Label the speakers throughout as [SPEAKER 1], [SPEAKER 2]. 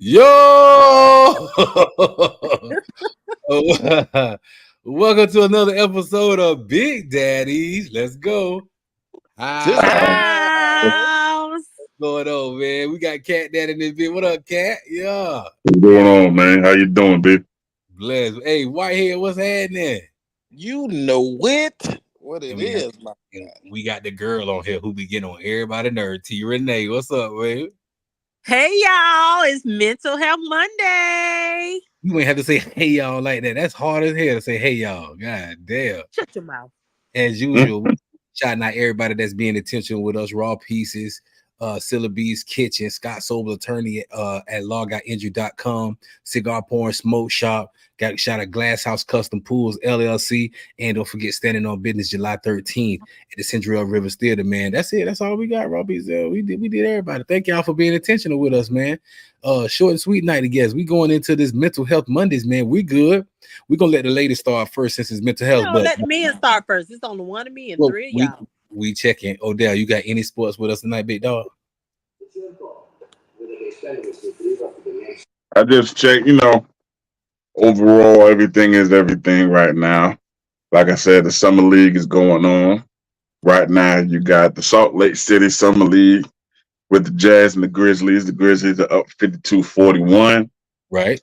[SPEAKER 1] Yo! Welcome to another episode of Big Daddies. Let's go.
[SPEAKER 2] This
[SPEAKER 3] House.
[SPEAKER 1] What's going on, man? We got Cat Dad in this bit. What up, Cat? Yeah.
[SPEAKER 2] What's going on, man? How you doing, babe?
[SPEAKER 1] Bless. Hey, Whitehead, what's happening?
[SPEAKER 3] You know it. What it
[SPEAKER 1] And we got,
[SPEAKER 3] is, my
[SPEAKER 1] and
[SPEAKER 3] God.
[SPEAKER 1] we got the girl on here who be getting on everybody nerd. T Renee, what's up, man?
[SPEAKER 4] Hey y'all, it's Mental Health Monday.
[SPEAKER 1] You ain't have to say hey y'all like that. That's hard as hell to say hey y'all. God damn.
[SPEAKER 4] Shut your mouth.
[SPEAKER 1] As usual, shouting out everybody that's being intentional with us. Raw Pieces, Syllabees Kitchen, Scott Sobel attorney at lawgutinjury.com, Cigar Porn Smoke Shop, got shot at Glass House Custom Pools LLC, and don't forget Standing on Business July 13th at the Central Rivers Theater, man. That's it. That's all we got, Raw Pieces. We did everybody. Thank y'all for being intentional with us, man. Short and sweet night, I guess. We going into this Mental Health Mondays, man. We good. We're gonna let the ladies start first since it's mental health.
[SPEAKER 4] No,
[SPEAKER 1] But
[SPEAKER 4] let the men start first. It's only one of me and
[SPEAKER 1] well,
[SPEAKER 4] three of y'all.
[SPEAKER 1] we checking. Odell, you got any sports with us tonight, big dog?
[SPEAKER 2] I just checked, overall, everything is everything right now. Like I said, the Summer League is going on. Right now, you got the Salt Lake City Summer League with the Jazz and the Grizzlies. The Grizzlies are up 52-41.
[SPEAKER 1] Right.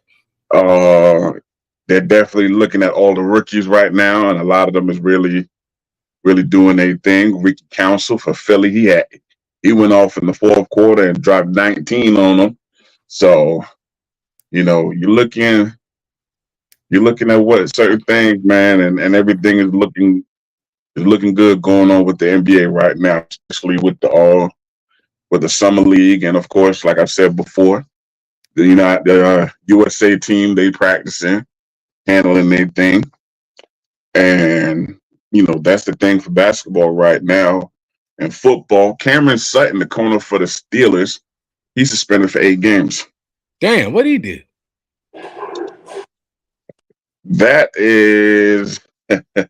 [SPEAKER 2] They're definitely looking at all the rookies right now, and a lot of them is really, really doing their thing. Ricky Council for Philly, he went off in the fourth quarter and dropped 19 on them. So, you're looking at what certain things, man, and everything is looking good going on with the NBA right now, especially with the summer league, and of course, like I said before, the USA team, they practicing, handling their thing, and that's the thing for basketball right now. And football, Cameron Sutton, the corner for the Steelers, he's suspended for 8 games.
[SPEAKER 1] Damn, what he did?
[SPEAKER 2] That is a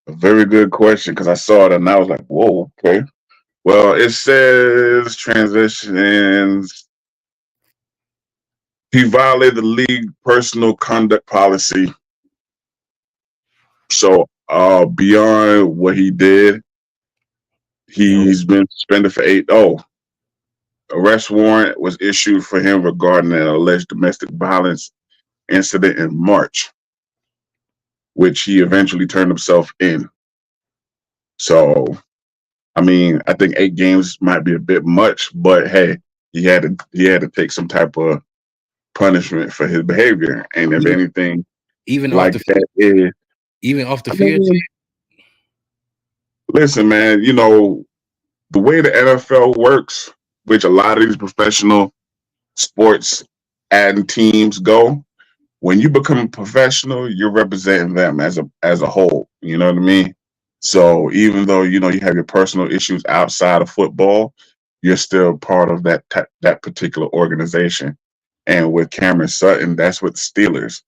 [SPEAKER 2] very good question because I saw it and I was like, whoa, okay. Well, it says transitions. He violated the league personal conduct policy. So beyond what he did, he's been suspended for 8. Arrest warrant was issued for him regarding an alleged domestic violence incident in March, which he eventually turned himself in. So, I mean, I think 8 games might be a bit much, but hey, he had to take some type of punishment for his behavior. And if anything,
[SPEAKER 1] Even
[SPEAKER 2] like
[SPEAKER 1] off the
[SPEAKER 2] that is
[SPEAKER 1] even off the field.
[SPEAKER 2] Listen, man, the way the NFL works, which a lot of these professional sports and teams go, when you become a professional, you're representing them as a whole. You know what I mean? So even though you have your personal issues outside of football, you're still part of that particular organization. And with Cameron Sutton, that's with the Steelers.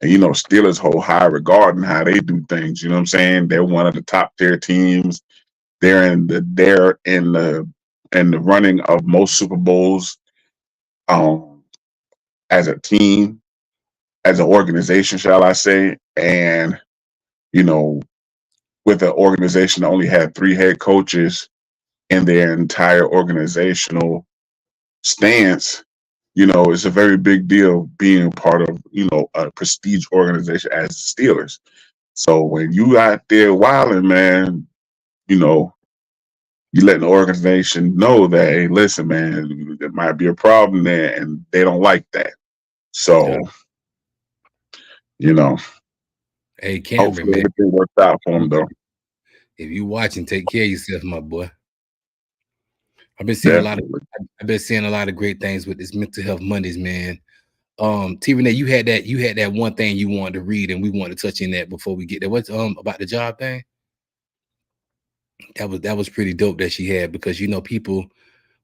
[SPEAKER 2] And Steelers hold high regard in how they do things. You know what I'm saying? They're one of the top tier teams. They're in the running of most Super Bowls as a team, as an organization, shall I say. And, with an organization that only had 3 head coaches in their entire organizational stance, it's a very big deal being part of, a prestige organization as the Steelers. So when you out there wilding, man, you letting the organization know that, hey, listen, man, there might be a problem there, and they don't like that. So,
[SPEAKER 1] Hey, Cameron,
[SPEAKER 2] hopefully
[SPEAKER 1] man,
[SPEAKER 2] everything works out for them, though.
[SPEAKER 1] if you watching, take care of yourself, my boy. I've been
[SPEAKER 2] Definitely.
[SPEAKER 1] seeing a lot of great things with this mental health Mondays, man. T Renee, you had that one thing you wanted to read, and we wanted to touch in that before we get there. What's about the job thing? That was pretty dope that she had, because people,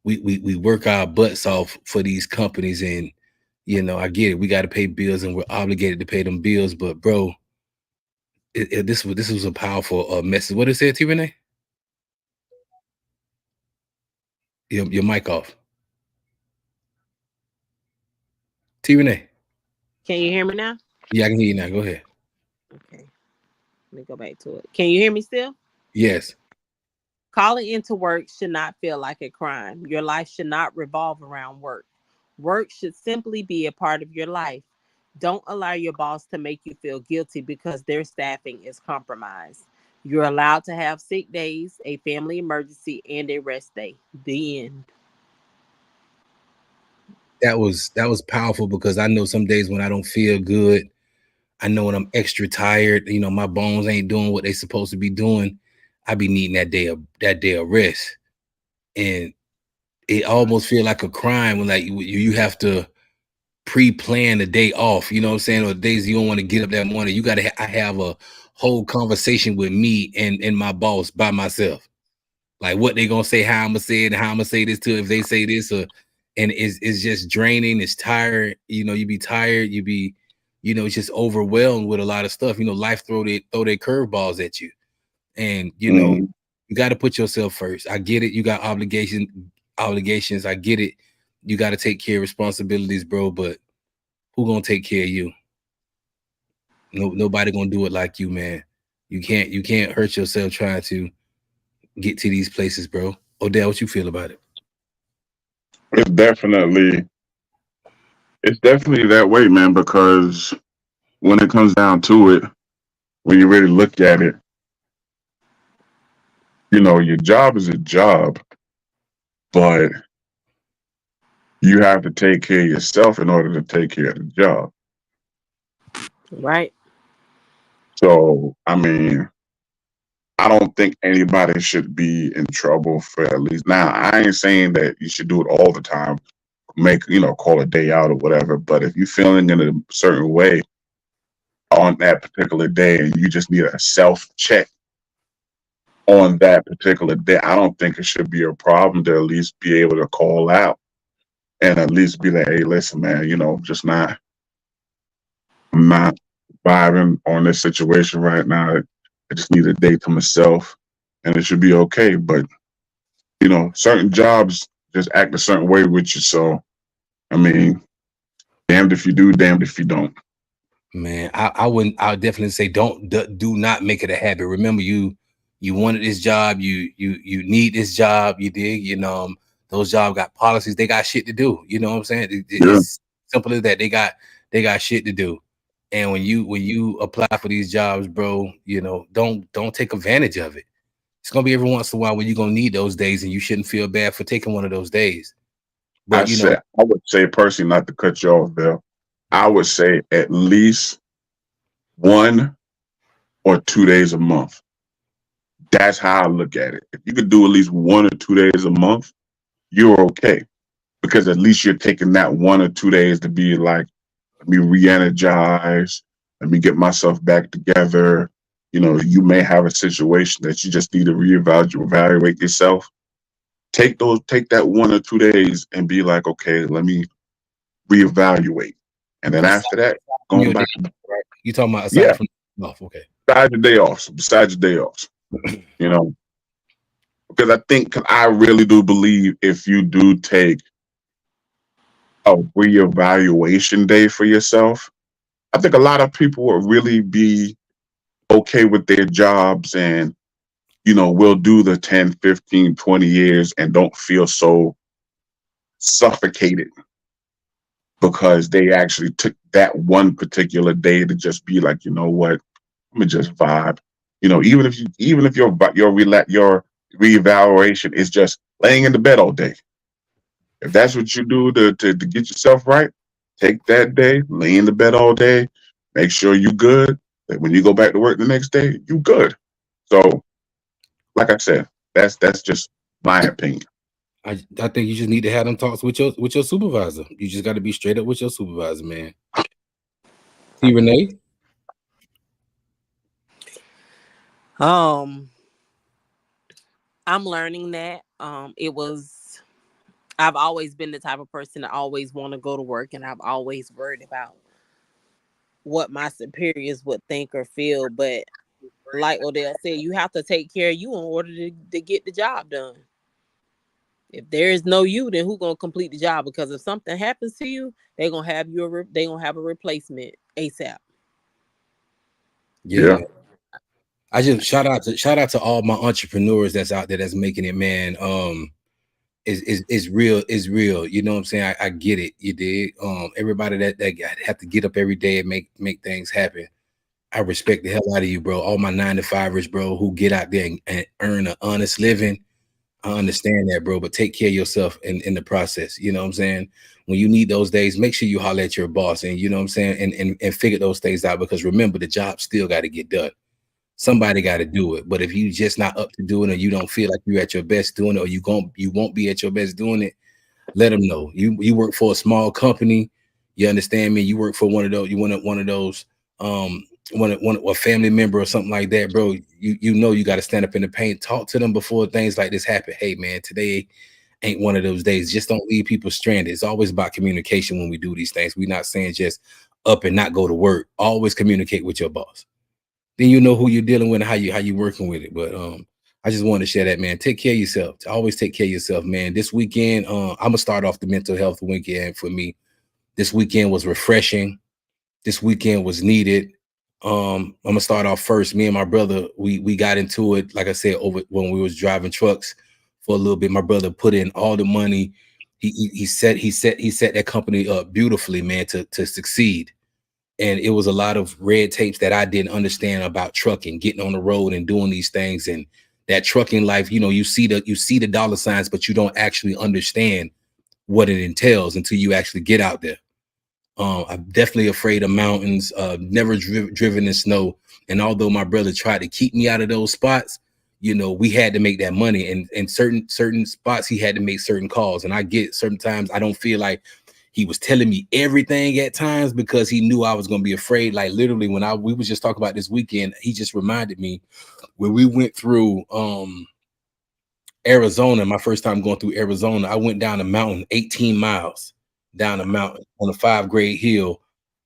[SPEAKER 1] we work our butts off for these companies, and I get it, we got to pay bills and we're obligated to pay them bills, but bro, this was a powerful message. What did it say, T Renee? Your mic off. T Renee.
[SPEAKER 4] Can you hear me now?
[SPEAKER 1] Yeah, I can hear you now. Go ahead.
[SPEAKER 4] Okay, let me go back to it. Can you hear me still?
[SPEAKER 1] Yes.
[SPEAKER 4] Calling into work should not feel like a crime. Your life should not revolve around work. Work should simply be a part of your life. Don't allow your boss to make you feel guilty because their staffing is compromised. You're allowed to have sick days, a family emergency, and a rest day. The end.
[SPEAKER 1] That was powerful because I know some days when I don't feel good, I know when I'm extra tired, my bones ain't doing what they supposed to be doing. I be needing that day of rest. And it almost feel like a crime when like you have to pre-plan the day off, you know what I'm saying? Or days you don't want to get up that morning. You gotta I have a whole conversation with me and my boss by myself. Like what they gonna say, how I'm gonna say it, and how I'm gonna say this to if they say this, or and it's just draining, it's tired, you be tired, you be, it's just overwhelmed with a lot of stuff. Life throw their curveballs at you. And
[SPEAKER 2] Mhm.
[SPEAKER 1] you got to put yourself first. I get it. You got obligations. I get it. You got to take care of responsibilities, bro. But who gonna take care of you? No, nobody gonna do it like you, man. You can't hurt yourself trying to get to these places, bro. Odell, what you feel about it?
[SPEAKER 2] It's definitely it's definitely that way, man, because when it comes down to it, when you really look at it, your job is a job, but you have to take care of yourself in order to take care of the job.
[SPEAKER 4] Right.
[SPEAKER 2] So, I mean, I don't think anybody should be in trouble for at least now. I ain't saying that you should do it all the time, call a day out or whatever. But if you're feeling in a certain way on that particular day and you just need a self check on that particular day, I don't think it should be a problem to at least be able to call out and at least be like, hey, listen, man, just I'm not vibing on this situation right now. I just need a day to myself and it should be okay. But, certain jobs just act a certain way with you. So, I mean, damned if you do, damned if you don't.
[SPEAKER 1] Man, I would definitely say do not make it a habit. Remember, you wanted this job, you need this job, you dig, those jobs got policies, they got shit to do. You know what I'm saying?
[SPEAKER 2] Yeah,
[SPEAKER 1] It's simple as that. They got shit to do. And when you apply for these jobs, bro, don't take advantage of it. It's gonna be every once in a while when you're gonna need those days, and you shouldn't feel bad for taking one of those days. But
[SPEAKER 2] I would say personally, not to cut you off, Bill, I would say at least 1 or 2 days a month. That's how I look at it. If you could do at least 1 or 2 days a month, you're okay because at least you're taking that 1 or 2 days to be like, let me re-energize, let me get myself back together. You may have a situation that you just need to evaluate yourself. Take that 1 or 2 days and be like, okay, let me reevaluate. And then
[SPEAKER 1] aside
[SPEAKER 2] after that,
[SPEAKER 1] from
[SPEAKER 2] going
[SPEAKER 1] your day,
[SPEAKER 2] back,
[SPEAKER 1] right? You talking about
[SPEAKER 2] yeah,
[SPEAKER 1] aside from off? Okay.
[SPEAKER 2] besides your day offs, you know, because cause I really do believe if you do take a reevaluation day for yourself, I think a lot of people will really be okay with their jobs and, will do the 10, 15, 20 years and don't feel so suffocated because they actually took that one particular day to just be like, you know what, I'm gonna just vibe. Even if your reevaluation is just laying in the bed all day. If that's what you do to get yourself right, take that day, lay in the bed all day, make sure you good. That when you go back to work the next day, you good. So, like I said, that's just my opinion.
[SPEAKER 1] I think you just need to have them talks with your supervisor. You just got to be straight up with your supervisor, man. T Renee.
[SPEAKER 4] Um, I'm learning that. I've always been the type of person to always want to go to work, and I've always worried about what my superiors would think or feel. But like Odell said, you have to take care of you in order to get the job done. If there is no you, then who gonna complete the job? Because if something happens to you, they gonna have a replacement ASAP.
[SPEAKER 1] Yeah,
[SPEAKER 2] Yeah.
[SPEAKER 1] man. I just shout out to all my entrepreneurs that's out there that's making it, man. Is real, is real. You know what I'm saying? I get it. You did. Everybody that have to get up every day and make things happen. I respect the hell out of you, bro. All my 9 to 5ers, bro, who get out there and earn an honest living. I understand that, bro, but take care of yourself in the process. You know what I'm saying? When you need those days, make sure you holler at your boss, and you know what I'm saying, and figure those things out, because remember, the job still got to get done. Somebody got to do it. But if you just not up to doing it, you don't feel like you're at your best doing it, or you won't be at your best doing it, let them know. You work for a small company. You understand me? You work for one of those. You want one of those. One a family member or something like that, bro. You know you got to stand up in the paint. Talk to them before things like this happen. Hey, man, today ain't one of those days. Just don't leave people stranded. It's always about communication when we do these things. We're not saying just up and not go to work. Always communicate with your boss. Then you know who you're dealing with and how you working with it. But I just wanted to share that, man. Take care of yourself. Always take care of yourself, man. This weekend, I'm gonna start off the mental health weekend for me. This weekend was refreshing. This weekend was needed. I'm gonna start off first. Me and my brother, we got into it, like I said, over when we was driving trucks for a little bit. My brother put in all the money. He set that company up beautifully, man, to succeed. And it was a lot of red tapes that I didn't understand about trucking, getting on the road and doing these things. And that trucking life, you see the dollar signs, but you don't actually understand what it entails until you actually get out there. I'm definitely afraid of mountains. Never driven in snow. And although my brother tried to keep me out of those spots, we had to make that money. And in certain spots, he had to make certain calls. And I get certain times I don't feel like he was telling me everything at times, because he knew I was gonna be afraid. Like literally, when we was just talking about this weekend, he just reminded me when we went through Arizona, my first time going through Arizona, I went down a mountain 18 miles down a mountain on a 5-grade hill,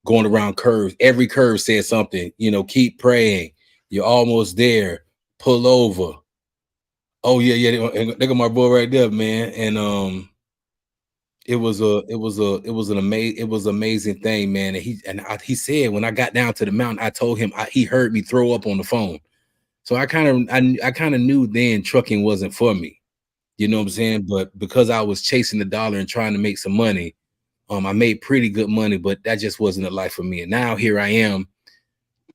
[SPEAKER 1] going around curves. Every curve said something, keep praying. You're almost there. Pull over. Oh yeah, yeah. Look at my boy right there, man. And it was an amazing thing, man. And he said when I got down to the mountain, I told him he heard me throw up on the phone. So I kind of knew then trucking wasn't for me. You know what I'm saying? But because I was chasing the dollar and trying to make some money, I made pretty good money, but that just wasn't a life for me. And now here I am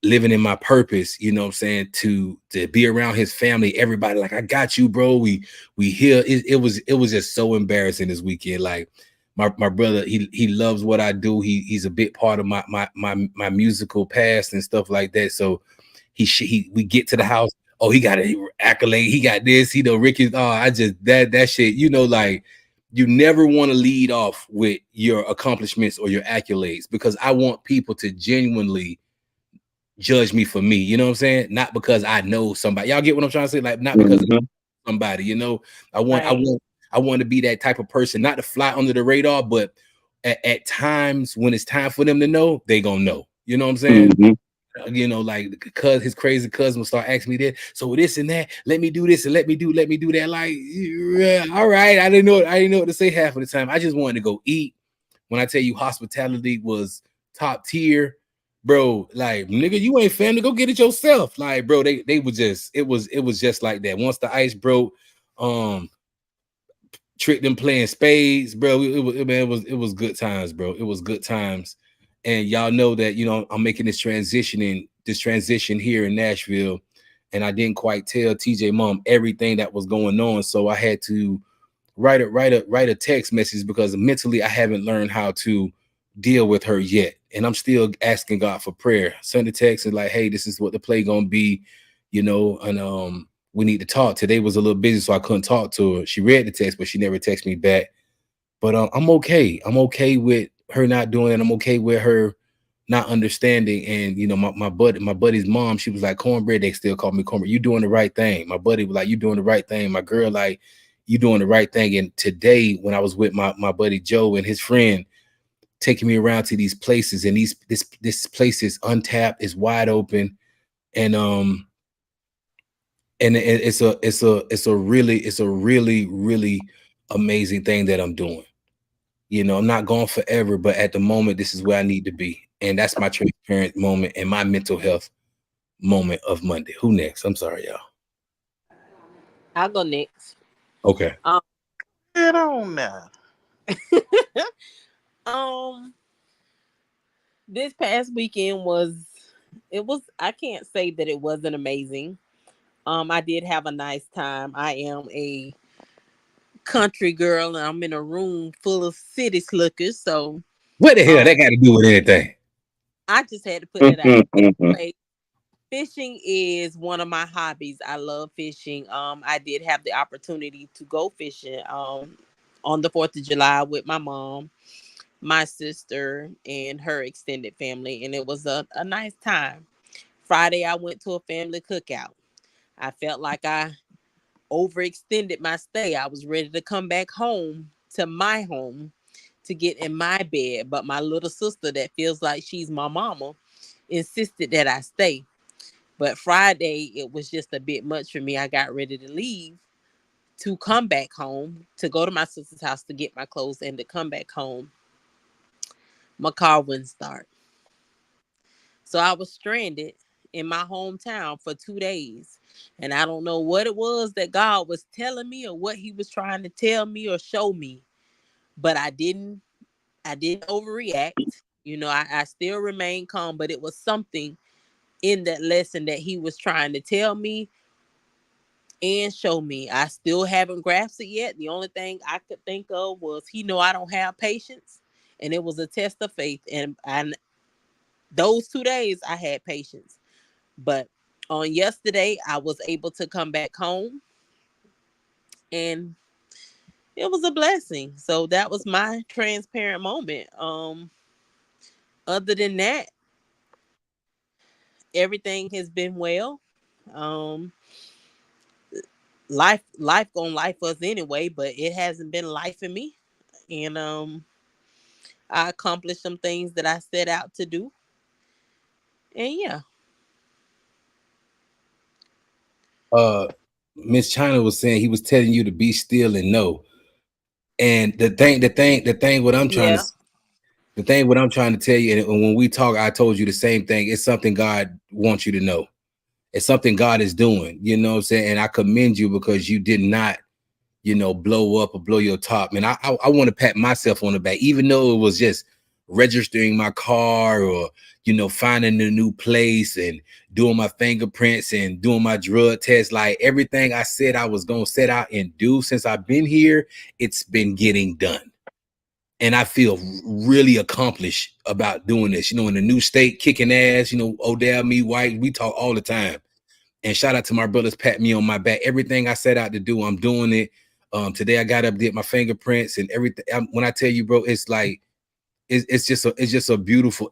[SPEAKER 1] living in my purpose, you know what I'm saying, to be around his family, everybody like, I got you, bro. We here. It was just so embarrassing this weekend. Like my brother, he loves what I do. He's a big part of my musical past and stuff like that. So we get to the house. Oh, he got an accolade. He got this. Ricky. Oh, I just that shit. Like you never want to lead off with your accomplishments or your accolades, because I want people to genuinely judge me for me. You know what I'm saying? Not because I know somebody. Y'all get what I'm trying to say? Like not because
[SPEAKER 2] Mhm.
[SPEAKER 1] somebody. I want I
[SPEAKER 4] Right.
[SPEAKER 1] want I want to be that type of person, not to fly under the radar, but at times when it's time for them to know, they gonna know. You know what I'm saying?
[SPEAKER 2] Mhm.
[SPEAKER 1] Like his crazy cousin will start asking me that. So this and that, let me do this and let me do that. Like, yeah, all right. I didn't know what to say half of the time. I just wanted to go eat. When I tell you hospitality was top tier, bro, like nigga, you ain't family. Go get it yourself. Like, bro, they were just it was just like that. Once the ice broke, um, tricked them playing spades, bro. It was good times, bro. It was good times. And y'all know that I'm making this transition here in Nashville, and I didn't quite tell TJ mom everything that was going on, so I had to write a text message, because mentally I haven't learned how to deal with her yet, and I'm still asking God for prayer. Send a text and like, hey, this is what the play gonna be, and we need to talk. Today was a little busy, so I couldn't talk to her. She read the text, but she never texted me back. But I'm okay. I'm okay with her not doing it. I'm okay with her not understanding. And my buddy's mom, she was like, Cornbread. They still call me Cornbread. You doing the right thing. My buddy was like, you doing the right thing. My girl, like, you doing the right thing. And today, when I was with my buddy Joe and his friend, taking me around to these places, and this place is untapped, is wide open, and it's a really amazing thing that I'm doing. You know, I'm not gone forever, but at the moment, this is where I need to be. And that's my transparent moment and my mental health moment of Monday. Who next? I'm sorry, y'all.
[SPEAKER 4] I'll go next.
[SPEAKER 1] Okay.
[SPEAKER 4] Um,
[SPEAKER 3] Get on now.
[SPEAKER 4] um, this past weekend was I can't say that it wasn't amazing. I did have a nice time. I am a country girl and I'm in a room full of city slickers, so
[SPEAKER 1] What the hell
[SPEAKER 4] um
[SPEAKER 1] that got to do with anything?
[SPEAKER 4] I just had to put that out. Anyway, fishing is one of my hobbies. I love fishing. I did have the opportunity to go fishing on the 4th of July with my mom, my sister, and her extended family, and it was a nice time. Friday I went to a family cookout. I felt like I overextended my stay. I was ready to come back home to my home to get in my bed, but my little sister that feels like she's my mama insisted that I stay. But Friday, it was just a bit much for me. I got ready to leave to come back home, to go to my sister's house to get my clothes and to come back home. My car wouldn't start. So I was stranded in my hometown for 2 days. And I don't know what it was that God was telling me or what he was trying to tell me or show me. But I didn't overreact. You know, I still remained calm, but it was something in that lesson that he was trying to tell me and show me. I still haven't grasped it yet. The only thing I could think of was he know I don't have patience. And it was a test of faith. And those 2 days I had patience. But on yesterday, I was able to come back home and it was a blessing. So that was my transparent moment. Other than that, everything has been well. Um, life gonna life us anyway, but it hasn't been life in me. And I accomplished some things that I set out to do. And yeah.
[SPEAKER 1] Uh, Miss China was saying he was telling you to be still and know. And the thing, what I'm trying to,
[SPEAKER 4] Yeah.
[SPEAKER 1] the thing, what I'm trying to tell you, and when we talk, I told you the same thing. It's something God wants you to know. It's something God is doing. You know what I'm saying? And I commend you because you did not, blow up or blow your top. And I want to pat myself on the back, even though it was just registering my car or finding a new place and doing my fingerprints and doing my drug test. Like everything I said I was gonna set out and do since I've been here, it's been getting done. And I feel really accomplished about doing this. In the new state, kicking ass. Odell, me, White, we talk all the time. And shout out to my brothers, pat me on my back. Everything I set out to do, I'm doing it. Today I got up, did my fingerprints and everything. When I tell you, bro, it's like it's just a beautiful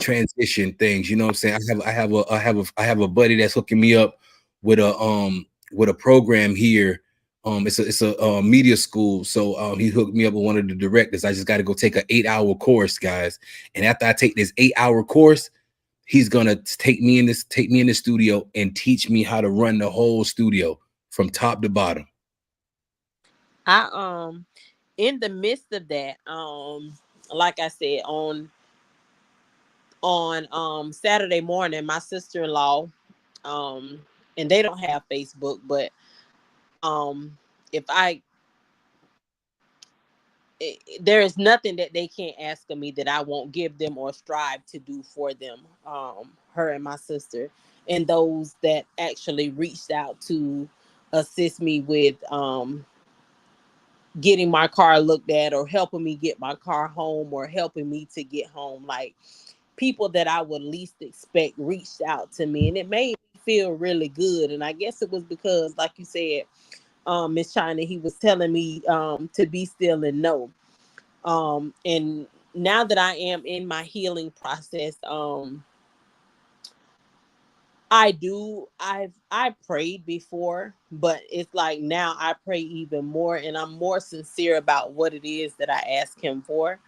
[SPEAKER 1] transition things. You know what I'm saying? I have a buddy that's hooking me up with a program here. It's a media school. So he hooked me up with one of the directors. I just got to go take an 8-hour course, guys. And after I take this 8-hour course, he's gonna take me in the studio and teach me how to run the whole studio from top to bottom.
[SPEAKER 4] I in the midst of that, like I said, on Saturday morning, my sister-in-law, um, and they don't have Facebook, but um if I there is nothing that they can't ask of me that I won't give them or strive to do for them. Her and my sister, and those that actually reached out to assist me with getting my car looked at or helping me get my car home or helping me to get home. Like people that I would least expect reached out to me, and it made me feel really good. And I guess it was because, like you said, Miss China, he was telling me to be still and know. And now that I am in my healing process, I prayed before, but it's like now I pray even more and I'm more sincere about what it is that I ask him for.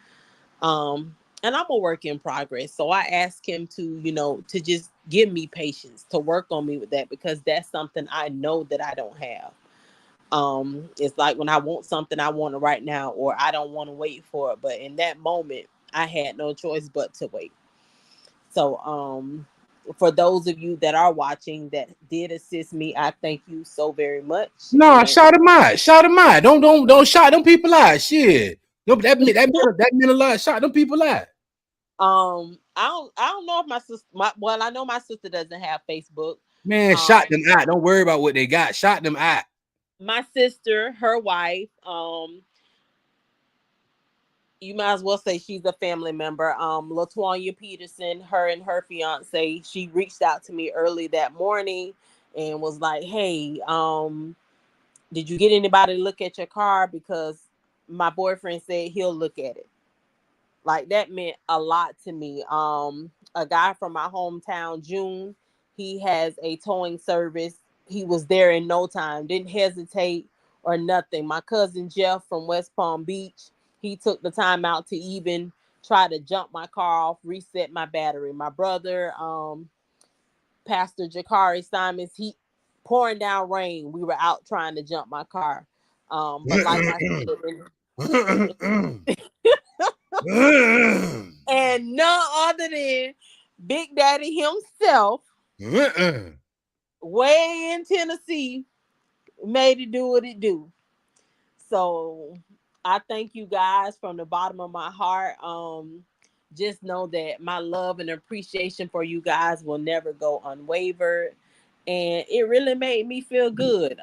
[SPEAKER 4] And I'm a work in progress. So I ask him to, to just give me patience, to work on me with that, because that's something I know that I don't have. It's like when I want something, I want it right now, or I don't want to wait for it. But in that moment, I had no choice but to wait. So, for those of you that are watching that did assist me, I thank you so very much.
[SPEAKER 1] No,
[SPEAKER 4] And
[SPEAKER 1] shout him out. Shout him out. Don't shout them people out. Shit. No, that meant a lot. Shout them people out.
[SPEAKER 4] I don't know if my sister, well, I know my sister doesn't have Facebook.
[SPEAKER 1] Man, shout them out. Don't worry about what they got. Shout them out.
[SPEAKER 4] My sister, her wife, you might as well say she's a family member. Latonya Peterson, her and her fiance, she reached out to me early that morning and was like, "Hey, did you get anybody to look at your car? Because my boyfriend said he'll look at it." Like, that meant a lot to me. A guy from my hometown, June, he has a towing service. He was there in no time, didn't hesitate or nothing. My cousin Jeff from West Palm Beach, he took the time out to even try to jump my car off, reset my battery. My brother, Pastor Jakari Simons, he pouring down rain. We were out trying to jump my car. But like I said, and none other than Big Daddy himself, way in Tennessee, made it do what it do. So I thank you guys from the bottom of my heart. Just know that my love and appreciation for you guys will never go unwavered. And it really made me feel good.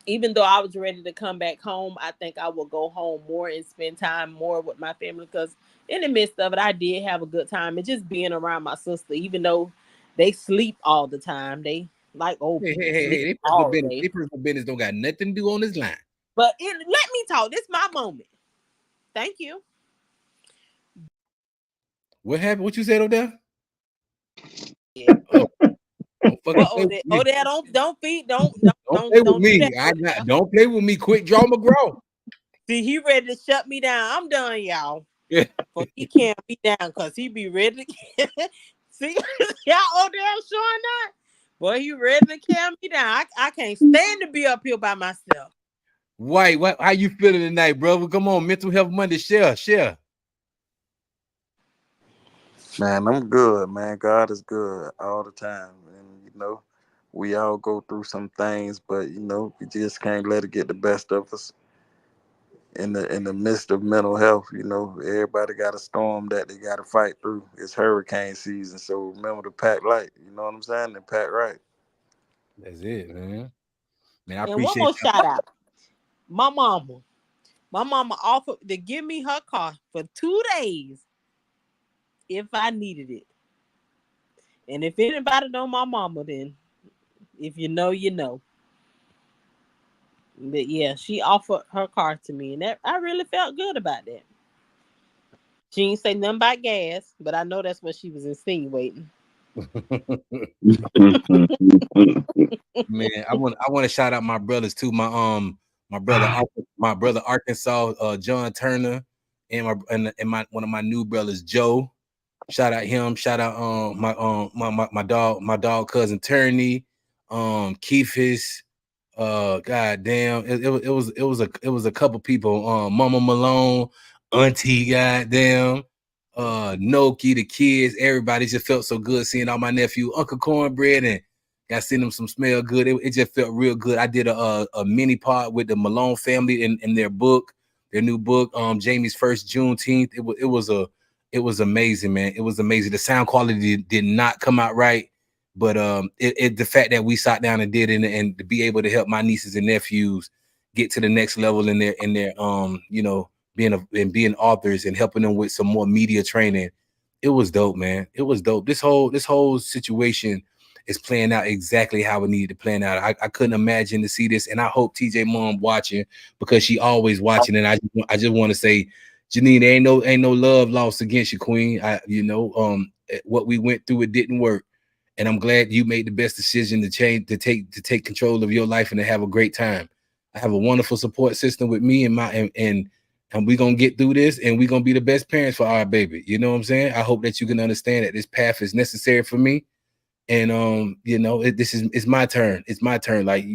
[SPEAKER 4] Even though I was ready to come back home, I think I will go home more and spend time more with my family, because in the midst of it, I did have a good time. And just being around my sister, even though they sleep all the time, they like old
[SPEAKER 1] Hey,
[SPEAKER 4] people
[SPEAKER 1] hey, hey,
[SPEAKER 4] sleep
[SPEAKER 1] hey, they personal
[SPEAKER 4] all
[SPEAKER 1] business.
[SPEAKER 4] day.
[SPEAKER 1] They personal business don't got nothing to do on this line.
[SPEAKER 4] But let me talk. This is my moment. Thank you.
[SPEAKER 1] What happened? What you said over there?
[SPEAKER 4] Yeah.
[SPEAKER 1] Oh, don't fucking
[SPEAKER 4] Well,
[SPEAKER 1] play with me.
[SPEAKER 4] Odell, don't feed,
[SPEAKER 1] Don't play with
[SPEAKER 4] don't do
[SPEAKER 1] me.
[SPEAKER 4] that.
[SPEAKER 1] I got.
[SPEAKER 4] Odell.
[SPEAKER 1] Don't play with me. Quick draw McGraw.
[SPEAKER 4] See, he ready to shut me down. I'm done, y'all.
[SPEAKER 1] Yeah.
[SPEAKER 4] But he can't be down because he be ready to see y'all Odell showing that. Boy, he ready to calm me down. I can't stand to be up here by myself.
[SPEAKER 1] White, what? How you feeling tonight, brother? Come on, Mental Health Monday. Share.
[SPEAKER 3] Man, I'm good, man. God is good all the time. And, we all go through some things, but, we just can't let it get the best of us. In the midst of mental health, everybody got a storm that they got to fight through. It's hurricane season, so remember to pack light. You know what I'm saying? And pack right.
[SPEAKER 1] That's it, man. Man, I
[SPEAKER 4] And one
[SPEAKER 1] appreciate
[SPEAKER 4] more shout out. My mama. My mama offered to give me her car for 2 days if I needed it. And if anybody know my mama, then if you know, you know. But yeah, she offered her car to me, and that I really felt good about that. She didn't say nothing about gas, but I know that's what she was insinuating.
[SPEAKER 1] Man, I want to shout out my brothers too. My brother Arkansas, John Turner, and my one of my new brothers, Joe. Shout out him. Shout out my dog cousin Turney, Keithis. Goddamn, it was a couple people. Mama Malone, Auntie, goddamn, Noki, the kids, everybody just felt so good seeing all my nephew, Uncle Cornbread, and got send them some smell good. It just felt real good. I did a mini part with the Malone family in their book, their new book, Jamie's first Juneteenth. It was amazing, man. It was amazing. The sound quality did not come out right. But the fact that we sat down and did it, and to be able to help my nieces and nephews get to the next level in their being authors and helping them with some more media training, it was dope, man. It was dope. This whole situation is playing out exactly how it needed to plan out. I couldn't imagine to see this, and I hope TJ mom watching, because she always watching, and I just want to say, Janine, ain't no love lost against you, Queen. What we went through, it didn't work. And I'm glad you made the best decision to take control of your life and to have a great time. I have a wonderful support system with me and we're gonna get through this, and we're gonna be the best parents for our baby. You know what I'm saying? I hope that you can understand that this path is necessary for me. And this is it's my turn. It's my turn. Like,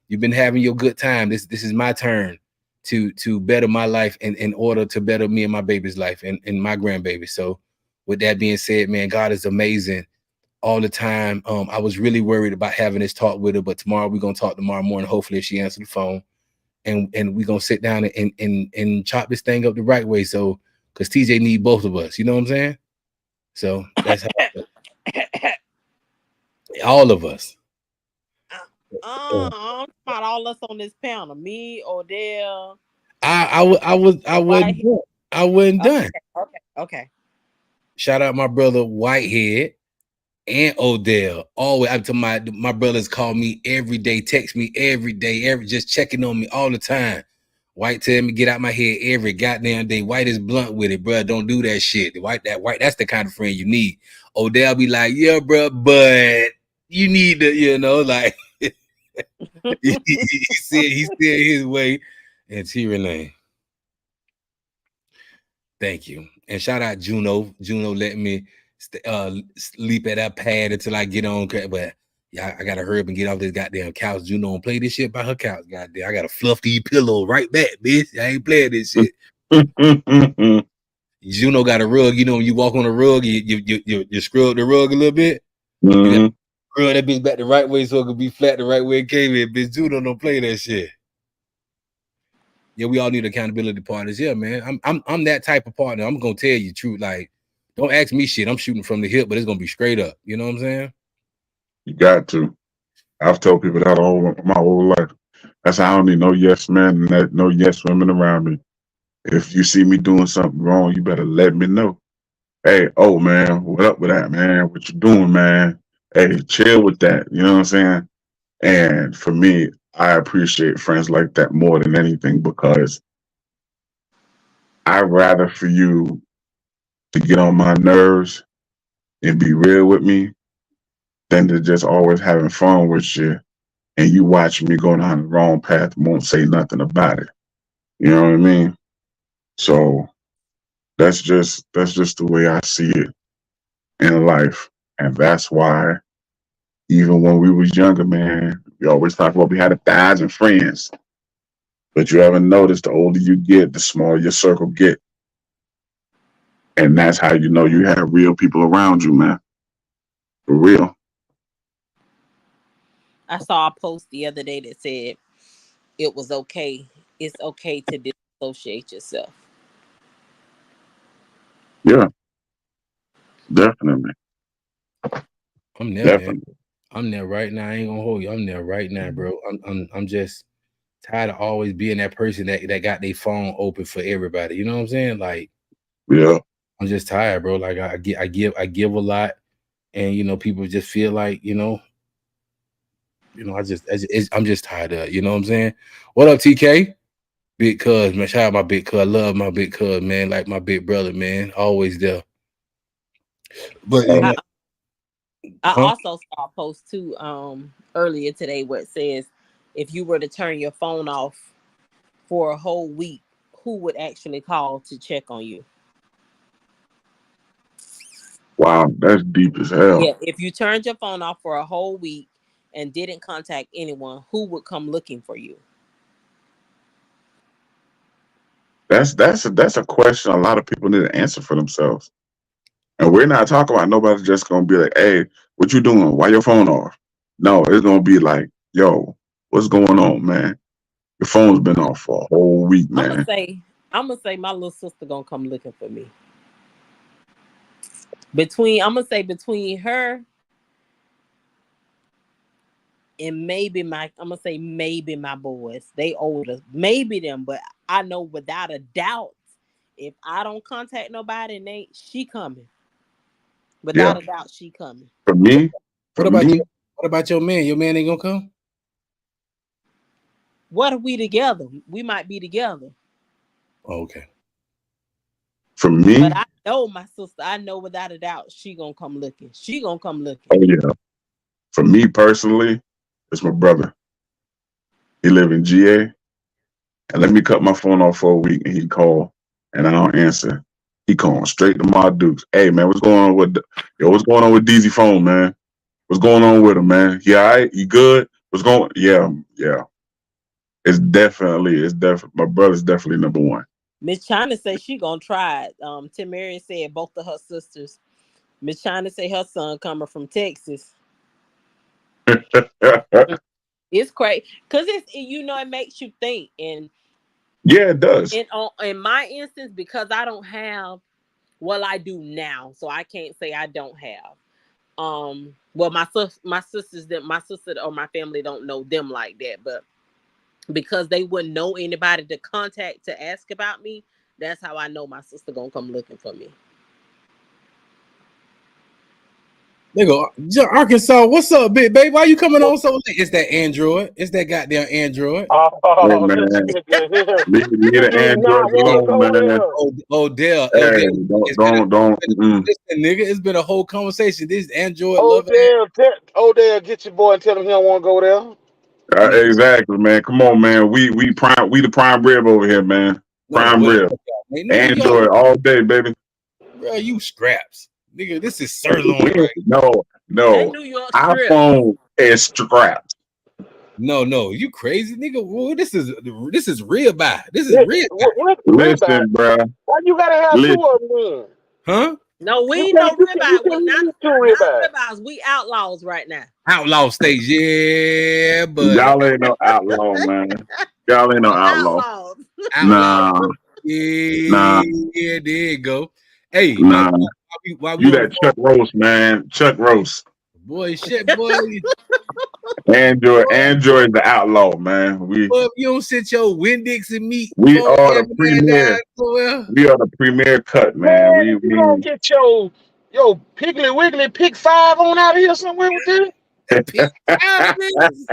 [SPEAKER 1] You've been having your good time. This is my turn to better my life in order to better me and my baby's life and my grandbaby. So with that being said, man, God is amazing all the time. I was really worried about having this talk with her, but tomorrow we're gonna talk tomorrow morning. Hopefully, if she answers the phone, and we're gonna sit down and chop this thing up the right way. So, because TJ need both of us, you know what I'm saying? So that's how all of us.
[SPEAKER 4] I'm talking about all us on this panel. Me, Odell,
[SPEAKER 1] I wasn't
[SPEAKER 4] Whitehead.
[SPEAKER 1] done. I wasn't
[SPEAKER 4] Okay,
[SPEAKER 1] done.
[SPEAKER 4] okay.
[SPEAKER 1] Shout out my brother Whitehead and Odell. Always up to my brothers call me every day, text me every day, just checking on me all the time. White tell me get out my head every goddamn day. White is blunt with it, bro. Don't do that shit. White, that's the kind of friend you need. Odell be like, yeah, bro, but you need to, like he said his way. And T Renee. Thank you. And shout out Juno. Juno let me sleep at that pad until I get on. But yeah, I gotta hurry up and get off this goddamn couch. Juno don't play this shit by her couch. Goddamn, I gotta fluff these pillow right back, bitch. I ain't playing this shit. Juno got a rug. You know, when you walk on a rug, you scrub the rug a little bit. You got to scrub that bitch back the right way so it can be flat the right way it came in. Bitch, Juno don't play that shit. Yeah, we all need accountability partners. Yeah, man. I'm that type of partner. I'm gonna tell you the truth. Like, don't ask me shit. I'm shooting from the hip, but it's gonna be straight up. You know what I'm saying?
[SPEAKER 2] You got to. I've told people that all my whole life. That's how I don't need no yes men and no yes women around me. If you see me doing something wrong, you better let me know. Hey, oh man, what up with that, man? What you doing, man? Hey, chill with that. You know what I'm saying? And for me, I appreciate friends like that more than anything because I'd rather for you to get on my nerves and be real with me than to just always having fun with you and you watch me go down the wrong path and won't say nothing about it. You know what I mean? So that's just the way I see it in life. And that's why even when we was younger, man, we always talk about we had 1,000 friends. But you ever notice the older you get, the smaller your circle get. And that's how you know you have real people around you, man. For real.
[SPEAKER 4] I saw a post the other day that said it was okay. It's okay to disassociate yourself.
[SPEAKER 2] Yeah, definitely.
[SPEAKER 1] I'm there, man.
[SPEAKER 2] Definitely.
[SPEAKER 1] I'm there right now. I ain't gonna hold you. I'm there right now, bro. I'm just tired of always being that person that got their phone open for everybody. You know what I'm saying? Like,
[SPEAKER 2] Yeah.
[SPEAKER 1] I'm just tired, bro. Like I give a lot, and people just feel like I'm just tired of it. You know what I'm saying? What up, TK? Big cuz, man. Shout out my big cuz. I love my big cuz, man. Like my big brother, man. Always there. But
[SPEAKER 2] Oh,
[SPEAKER 4] I
[SPEAKER 1] huh?
[SPEAKER 4] also saw a post too earlier today where it says if you were to turn your phone off for a whole week, who would actually call to check on you?
[SPEAKER 2] wow, that's deep as hell.
[SPEAKER 4] Yeah, if you turned your phone off for a whole week and didn't contact anyone, who would come looking for you?
[SPEAKER 2] That's a question a lot of people need to answer for themselves. And we're not talking about nobody's just gonna be like, hey, what you doing? Why your phone off? No, it's gonna be like, yo, what's going on, man? Your phone's been off for a whole week,
[SPEAKER 4] I'm gonna
[SPEAKER 2] man.
[SPEAKER 4] say, I'm gonna say my little sister gonna come looking for me. Between her and maybe my boys. They older, maybe them, but I know without a doubt, if I don't contact nobody, she coming.
[SPEAKER 2] Yeah.
[SPEAKER 4] Without a doubt, she coming.
[SPEAKER 2] For me, for
[SPEAKER 1] What about
[SPEAKER 2] me,
[SPEAKER 1] you? What about your man? Your man ain't gonna come?
[SPEAKER 4] What if we together? We might be together.
[SPEAKER 1] Oh, okay.
[SPEAKER 2] for
[SPEAKER 4] But
[SPEAKER 2] me,
[SPEAKER 4] I know my sister. I know without a doubt she gonna come looking. She gonna come looking.
[SPEAKER 2] oh yeah. For me personally, it's my brother. He live in GA. And let me cut my phone off for a week and he call and I don't answer. He calling straight to my Dukes. Hey man, what's going on with DZ phone, man? What's going on with him, man? He all right? He good? What's going? Yeah, yeah. It's definitely my brother's definitely number one.
[SPEAKER 4] Miss China say she gonna try it. Tim Marion said both of her sisters. Miss China say her son coming from Texas. It's crazy because it's it makes you think. And
[SPEAKER 2] Yeah, it does.
[SPEAKER 4] in my instance, because I don't have, well, I do now, so I can't say I don't have. Well, my sisters, that my sister or my family don't know them like that, but because they wouldn't know anybody to contact to ask about me, that's how I know my sister gonna come looking for me.
[SPEAKER 1] They go, Arkansas, what's up, big baby? Why you coming on so late? It's that Android. It's that goddamn Android.
[SPEAKER 2] Hey
[SPEAKER 5] Oh,
[SPEAKER 2] man,
[SPEAKER 5] this nigga here.
[SPEAKER 2] leave
[SPEAKER 5] He
[SPEAKER 2] the
[SPEAKER 5] do not
[SPEAKER 2] androids
[SPEAKER 5] want to
[SPEAKER 2] alone,
[SPEAKER 5] go
[SPEAKER 2] man.
[SPEAKER 5] there.
[SPEAKER 1] Odell,
[SPEAKER 2] Hey,
[SPEAKER 1] it's been a,
[SPEAKER 2] don't.
[SPEAKER 1] listen, nigga. It's been a whole conversation. This Android lover.
[SPEAKER 5] Odell, get your boy and tell him he don't want to go there.
[SPEAKER 1] Man,
[SPEAKER 2] Exactly, man. Come on, man. We the prime rib over here, man.
[SPEAKER 1] no,
[SPEAKER 2] Prime
[SPEAKER 1] what?
[SPEAKER 2] rib.
[SPEAKER 1] Nigga, y'all,
[SPEAKER 2] Android all day, baby.
[SPEAKER 1] bro, you scraps, nigga. This is sirloin, right?
[SPEAKER 4] That
[SPEAKER 2] No.
[SPEAKER 4] New York strip.
[SPEAKER 2] iPhone is strapped.
[SPEAKER 1] No, you crazy, nigga. Well, this is ribeye. This is
[SPEAKER 5] Yeah,
[SPEAKER 1] ribeye,
[SPEAKER 5] what ribeye?
[SPEAKER 2] Listen, bro.
[SPEAKER 5] Why you gotta have two
[SPEAKER 2] Listen.
[SPEAKER 5] of them then?
[SPEAKER 1] huh?
[SPEAKER 4] No, we
[SPEAKER 5] You
[SPEAKER 4] ain't
[SPEAKER 5] can't,
[SPEAKER 4] no
[SPEAKER 5] you can't, you
[SPEAKER 4] ribeye. We
[SPEAKER 5] can't
[SPEAKER 4] not
[SPEAKER 5] use two
[SPEAKER 4] not
[SPEAKER 5] ribeyes.
[SPEAKER 4] ribeyes. We outlaws right now.
[SPEAKER 1] Outlaw stage, yeah, buddy.
[SPEAKER 2] Y'all ain't no outlaw, man. Y'all ain't no
[SPEAKER 4] We
[SPEAKER 2] outlaw.
[SPEAKER 4] outlaws.
[SPEAKER 1] Outlaw,
[SPEAKER 2] Nah, nah,
[SPEAKER 1] yeah. There you go. Hey,
[SPEAKER 2] nah.
[SPEAKER 1] while we
[SPEAKER 2] You
[SPEAKER 1] on the
[SPEAKER 2] that Chuck Roast, man. Chuck Roast.
[SPEAKER 1] boy, shit, boy.
[SPEAKER 2] Android the outlaw, man.
[SPEAKER 1] Boy, if you don't sit your Windix and meat
[SPEAKER 2] We
[SPEAKER 1] phone
[SPEAKER 2] are the
[SPEAKER 1] having that down
[SPEAKER 2] premier.
[SPEAKER 1] somewhere.
[SPEAKER 2] We are the premier cut, man.
[SPEAKER 5] Man, if you don't get your Piggly Wiggly Pick 5 on out of here somewhere with this,
[SPEAKER 1] Pick out of this.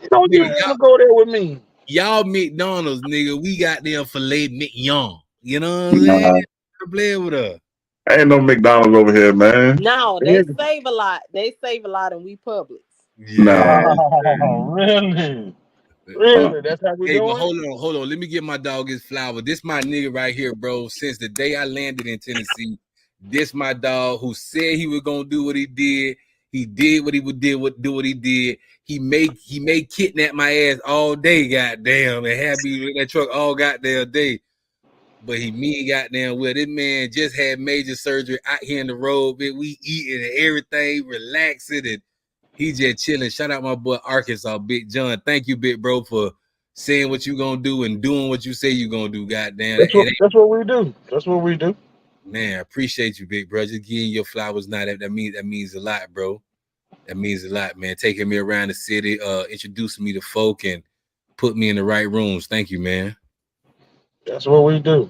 [SPEAKER 5] you don't
[SPEAKER 1] Nigga,
[SPEAKER 5] even want to go there with me.
[SPEAKER 1] y'all McDonald's, nigga. We got them filet mignon. You know what I'm saying?
[SPEAKER 2] Nah,
[SPEAKER 1] Play with her.
[SPEAKER 2] ain't no McDonald's over here, man.
[SPEAKER 4] No,
[SPEAKER 5] Yeah.
[SPEAKER 4] they save a lot. They save a lot, and we Publix.
[SPEAKER 1] Yeah.
[SPEAKER 2] Nah.
[SPEAKER 5] Oh, really?
[SPEAKER 2] Uh,
[SPEAKER 5] Really? That's how we
[SPEAKER 1] Hey, but
[SPEAKER 5] doing?
[SPEAKER 1] hold on. Let me give my dog his flower. This my nigga right here, bro. Since the day I landed in Tennessee, this my dog who said he was gonna do what he did. He did what he would do what he did. He may kidnap my ass all day, goddamn, and have me in that truck all goddamn day. But he mean goddamn well. This man just had major surgery out here in the road. Man, we eating and everything, relaxing, and he just chilling. Shout out my boy Arkansas, Big John. Thank you, big bro, for saying what you gonna do and doing what you say you gonna do. Goddamn,
[SPEAKER 5] That's what we do. That's what we do.
[SPEAKER 1] man, I appreciate you, big bro. Just giving your flowers now. That means a lot, bro. That means a lot, man. Taking me around the city, introducing me to folk, and put me in the right rooms. Thank you, man.
[SPEAKER 5] That's what we do.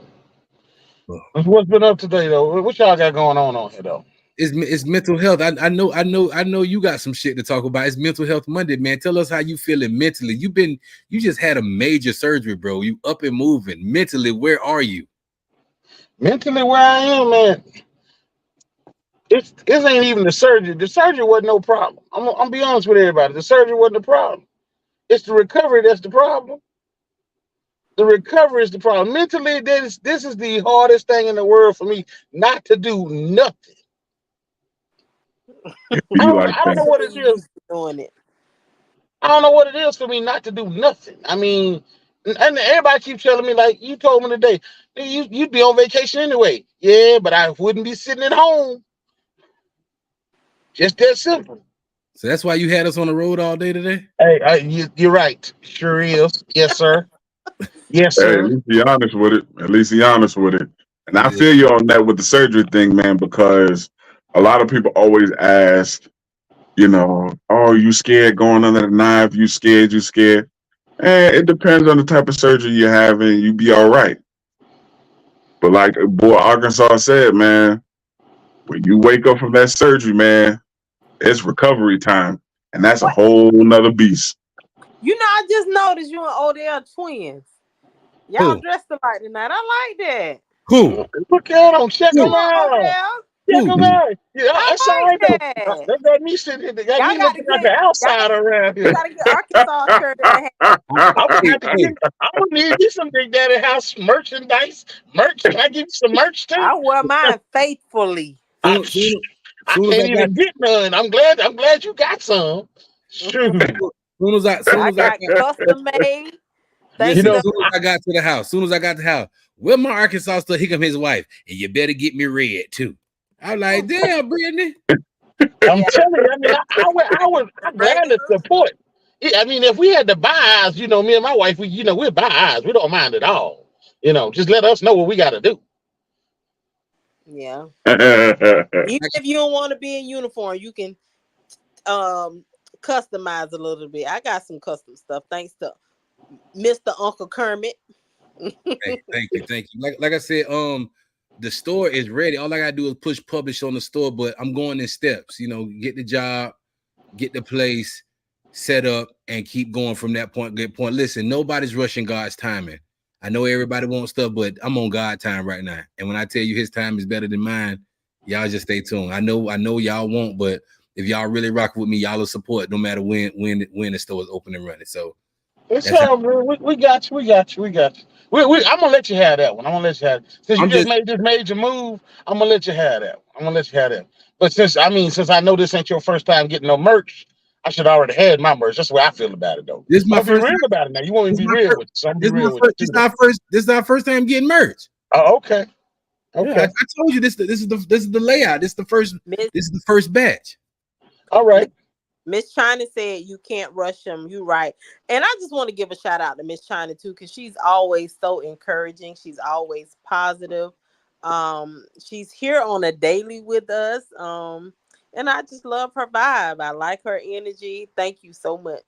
[SPEAKER 5] What's been up today though? What y'all got going on here though?
[SPEAKER 1] It's mental health. I know you got some shit to talk about. It's mental health Monday, man. Tell us how you feeling mentally. You just had a major surgery, bro. You up and moving. Mentally, where are you?
[SPEAKER 5] Mentally, where I am, man, it ain't even the surgery. The surgery wasn't no problem. I'm be honest with everybody. The surgery wasn't the problem. It's the recovery that's the problem. The recovery is the problem. Mentally, this is the hardest thing in the world for me not to do nothing. I
[SPEAKER 2] you
[SPEAKER 5] don't,
[SPEAKER 2] like
[SPEAKER 5] I don't
[SPEAKER 2] that?
[SPEAKER 5] know what it
[SPEAKER 4] You
[SPEAKER 5] is.
[SPEAKER 4] used to doing it.
[SPEAKER 5] I don't know what it is for me not to do nothing. I mean, and everybody keeps telling me, like you told me today, you'd be on vacation anyway. Yeah, but I wouldn't be sitting at home. Just that simple.
[SPEAKER 1] So that's why you had us on the road all day today.
[SPEAKER 5] Hey, you're right. Sure is. Yes, sir. Yes,
[SPEAKER 2] Hey, at
[SPEAKER 5] sir.
[SPEAKER 2] least be honest with it. At least be honest with it. And I
[SPEAKER 1] Yeah.
[SPEAKER 2] feel you on that with the surgery thing, man, because a lot of people always ask, oh, you scared going under the knife? You scared? You scared? And it depends on the type of surgery you're having. You be all right. But like boy Arkansas said, man, when you wake up from that surgery, man, it's recovery time, and that's a
[SPEAKER 4] What?
[SPEAKER 2] whole nother beast.
[SPEAKER 4] I just noticed you and Odell twins. Y'all
[SPEAKER 1] Who?
[SPEAKER 4] dressed alike tonight. I like that.
[SPEAKER 1] Who?
[SPEAKER 5] Look at them. Check
[SPEAKER 4] You
[SPEAKER 5] them
[SPEAKER 1] Who?
[SPEAKER 4] and
[SPEAKER 5] out.
[SPEAKER 4] Odell.
[SPEAKER 5] Check
[SPEAKER 1] Who?
[SPEAKER 5] them out. Yeah, that's all
[SPEAKER 4] I
[SPEAKER 5] right
[SPEAKER 4] like
[SPEAKER 5] though.
[SPEAKER 4] that.
[SPEAKER 5] That got me sitting here. They got
[SPEAKER 4] Y'all
[SPEAKER 5] me
[SPEAKER 4] got to
[SPEAKER 5] looking like the
[SPEAKER 4] get. Y'all got.
[SPEAKER 5] outsider around
[SPEAKER 4] You
[SPEAKER 5] here.
[SPEAKER 4] got to get Arkansas a shirt and a hat.
[SPEAKER 5] I'm gonna
[SPEAKER 1] Hey,
[SPEAKER 5] have to
[SPEAKER 1] hey.
[SPEAKER 5] get. I'm gonna need me some Big Daddy House merchandise. Merch. Can I give you some merch too?
[SPEAKER 4] I wear mine faithfully.
[SPEAKER 5] I,
[SPEAKER 1] Soon, soon,
[SPEAKER 5] I
[SPEAKER 1] soon as I
[SPEAKER 5] can't
[SPEAKER 1] got
[SPEAKER 5] even get none. I'm glad. You got some. Shoot.
[SPEAKER 1] Soon
[SPEAKER 4] I
[SPEAKER 1] as I
[SPEAKER 4] got
[SPEAKER 1] got,
[SPEAKER 4] custom made. Thanks
[SPEAKER 5] You
[SPEAKER 1] listen,
[SPEAKER 5] know,
[SPEAKER 4] to
[SPEAKER 1] soon as I got to the house, where my Arkansas stuff, here come his wife, and you better get me red too. I'm like, damn, Brittany.
[SPEAKER 5] I'm
[SPEAKER 4] yeah,
[SPEAKER 5] telling you. I mean, I'm glad to
[SPEAKER 4] regular.
[SPEAKER 5] support. Yeah, I mean, if we had to buy ours, me and my wife, we'll buy ours. We don't mind at all. Just let us know what we got to do.
[SPEAKER 4] Yeah.
[SPEAKER 2] Hey,
[SPEAKER 4] Even if you don't want to be in uniform, you can um customize a little bit. I got some custom stuff thanks to Mr. Uncle Kermit.
[SPEAKER 1] Thank you. Like I said, the store is ready. All I gotta do is push publish on the store, but I'm going in steps. Get the job, get the place set up, and keep going from that point. Good point. Listen, nobody's rushing God's timing. I know everybody wants stuff, but I'm on God time right now. And when I tell you His time is better than mine, y'all just stay tuned. I know y'all won't, but if y'all really rock with me, y'all will support no matter when the store is open and running. So
[SPEAKER 5] It's
[SPEAKER 1] that's how
[SPEAKER 5] all good. We got you. We got you. We got you. I'm gonna let you have that one. I'm gonna let you have it. Since you
[SPEAKER 1] I'm
[SPEAKER 5] just
[SPEAKER 1] just.
[SPEAKER 5] made this major move, I'm gonna let you have that one. I'm gonna let you have that. But since I know this ain't your first time getting no merch, I should already had my merch. That's the way I feel about it though.
[SPEAKER 1] This is
[SPEAKER 5] I'm
[SPEAKER 1] my
[SPEAKER 5] gonna be
[SPEAKER 1] first
[SPEAKER 5] real
[SPEAKER 1] time.
[SPEAKER 5] about it now. You want me to
[SPEAKER 1] This is
[SPEAKER 5] be
[SPEAKER 1] my
[SPEAKER 5] real
[SPEAKER 1] first.
[SPEAKER 5] with you, so I'm gonna
[SPEAKER 1] This
[SPEAKER 5] be
[SPEAKER 1] is my
[SPEAKER 5] real with
[SPEAKER 1] first.
[SPEAKER 5] you too though.
[SPEAKER 1] This is our first time getting merch.
[SPEAKER 5] Oh, okay.
[SPEAKER 1] Yeah, I
[SPEAKER 5] Okay.
[SPEAKER 1] told you this. This is the layout. This is the first.
[SPEAKER 4] Miss
[SPEAKER 1] This is the first batch.
[SPEAKER 5] All
[SPEAKER 4] Miss
[SPEAKER 5] right.
[SPEAKER 4] Miss China said you can't rush them. You right. And I just want to give a shout out to Miss China too, because she's always so encouraging. She's always positive. She's here on a daily with us. And I just love her vibe. I like her energy. Thank you so much.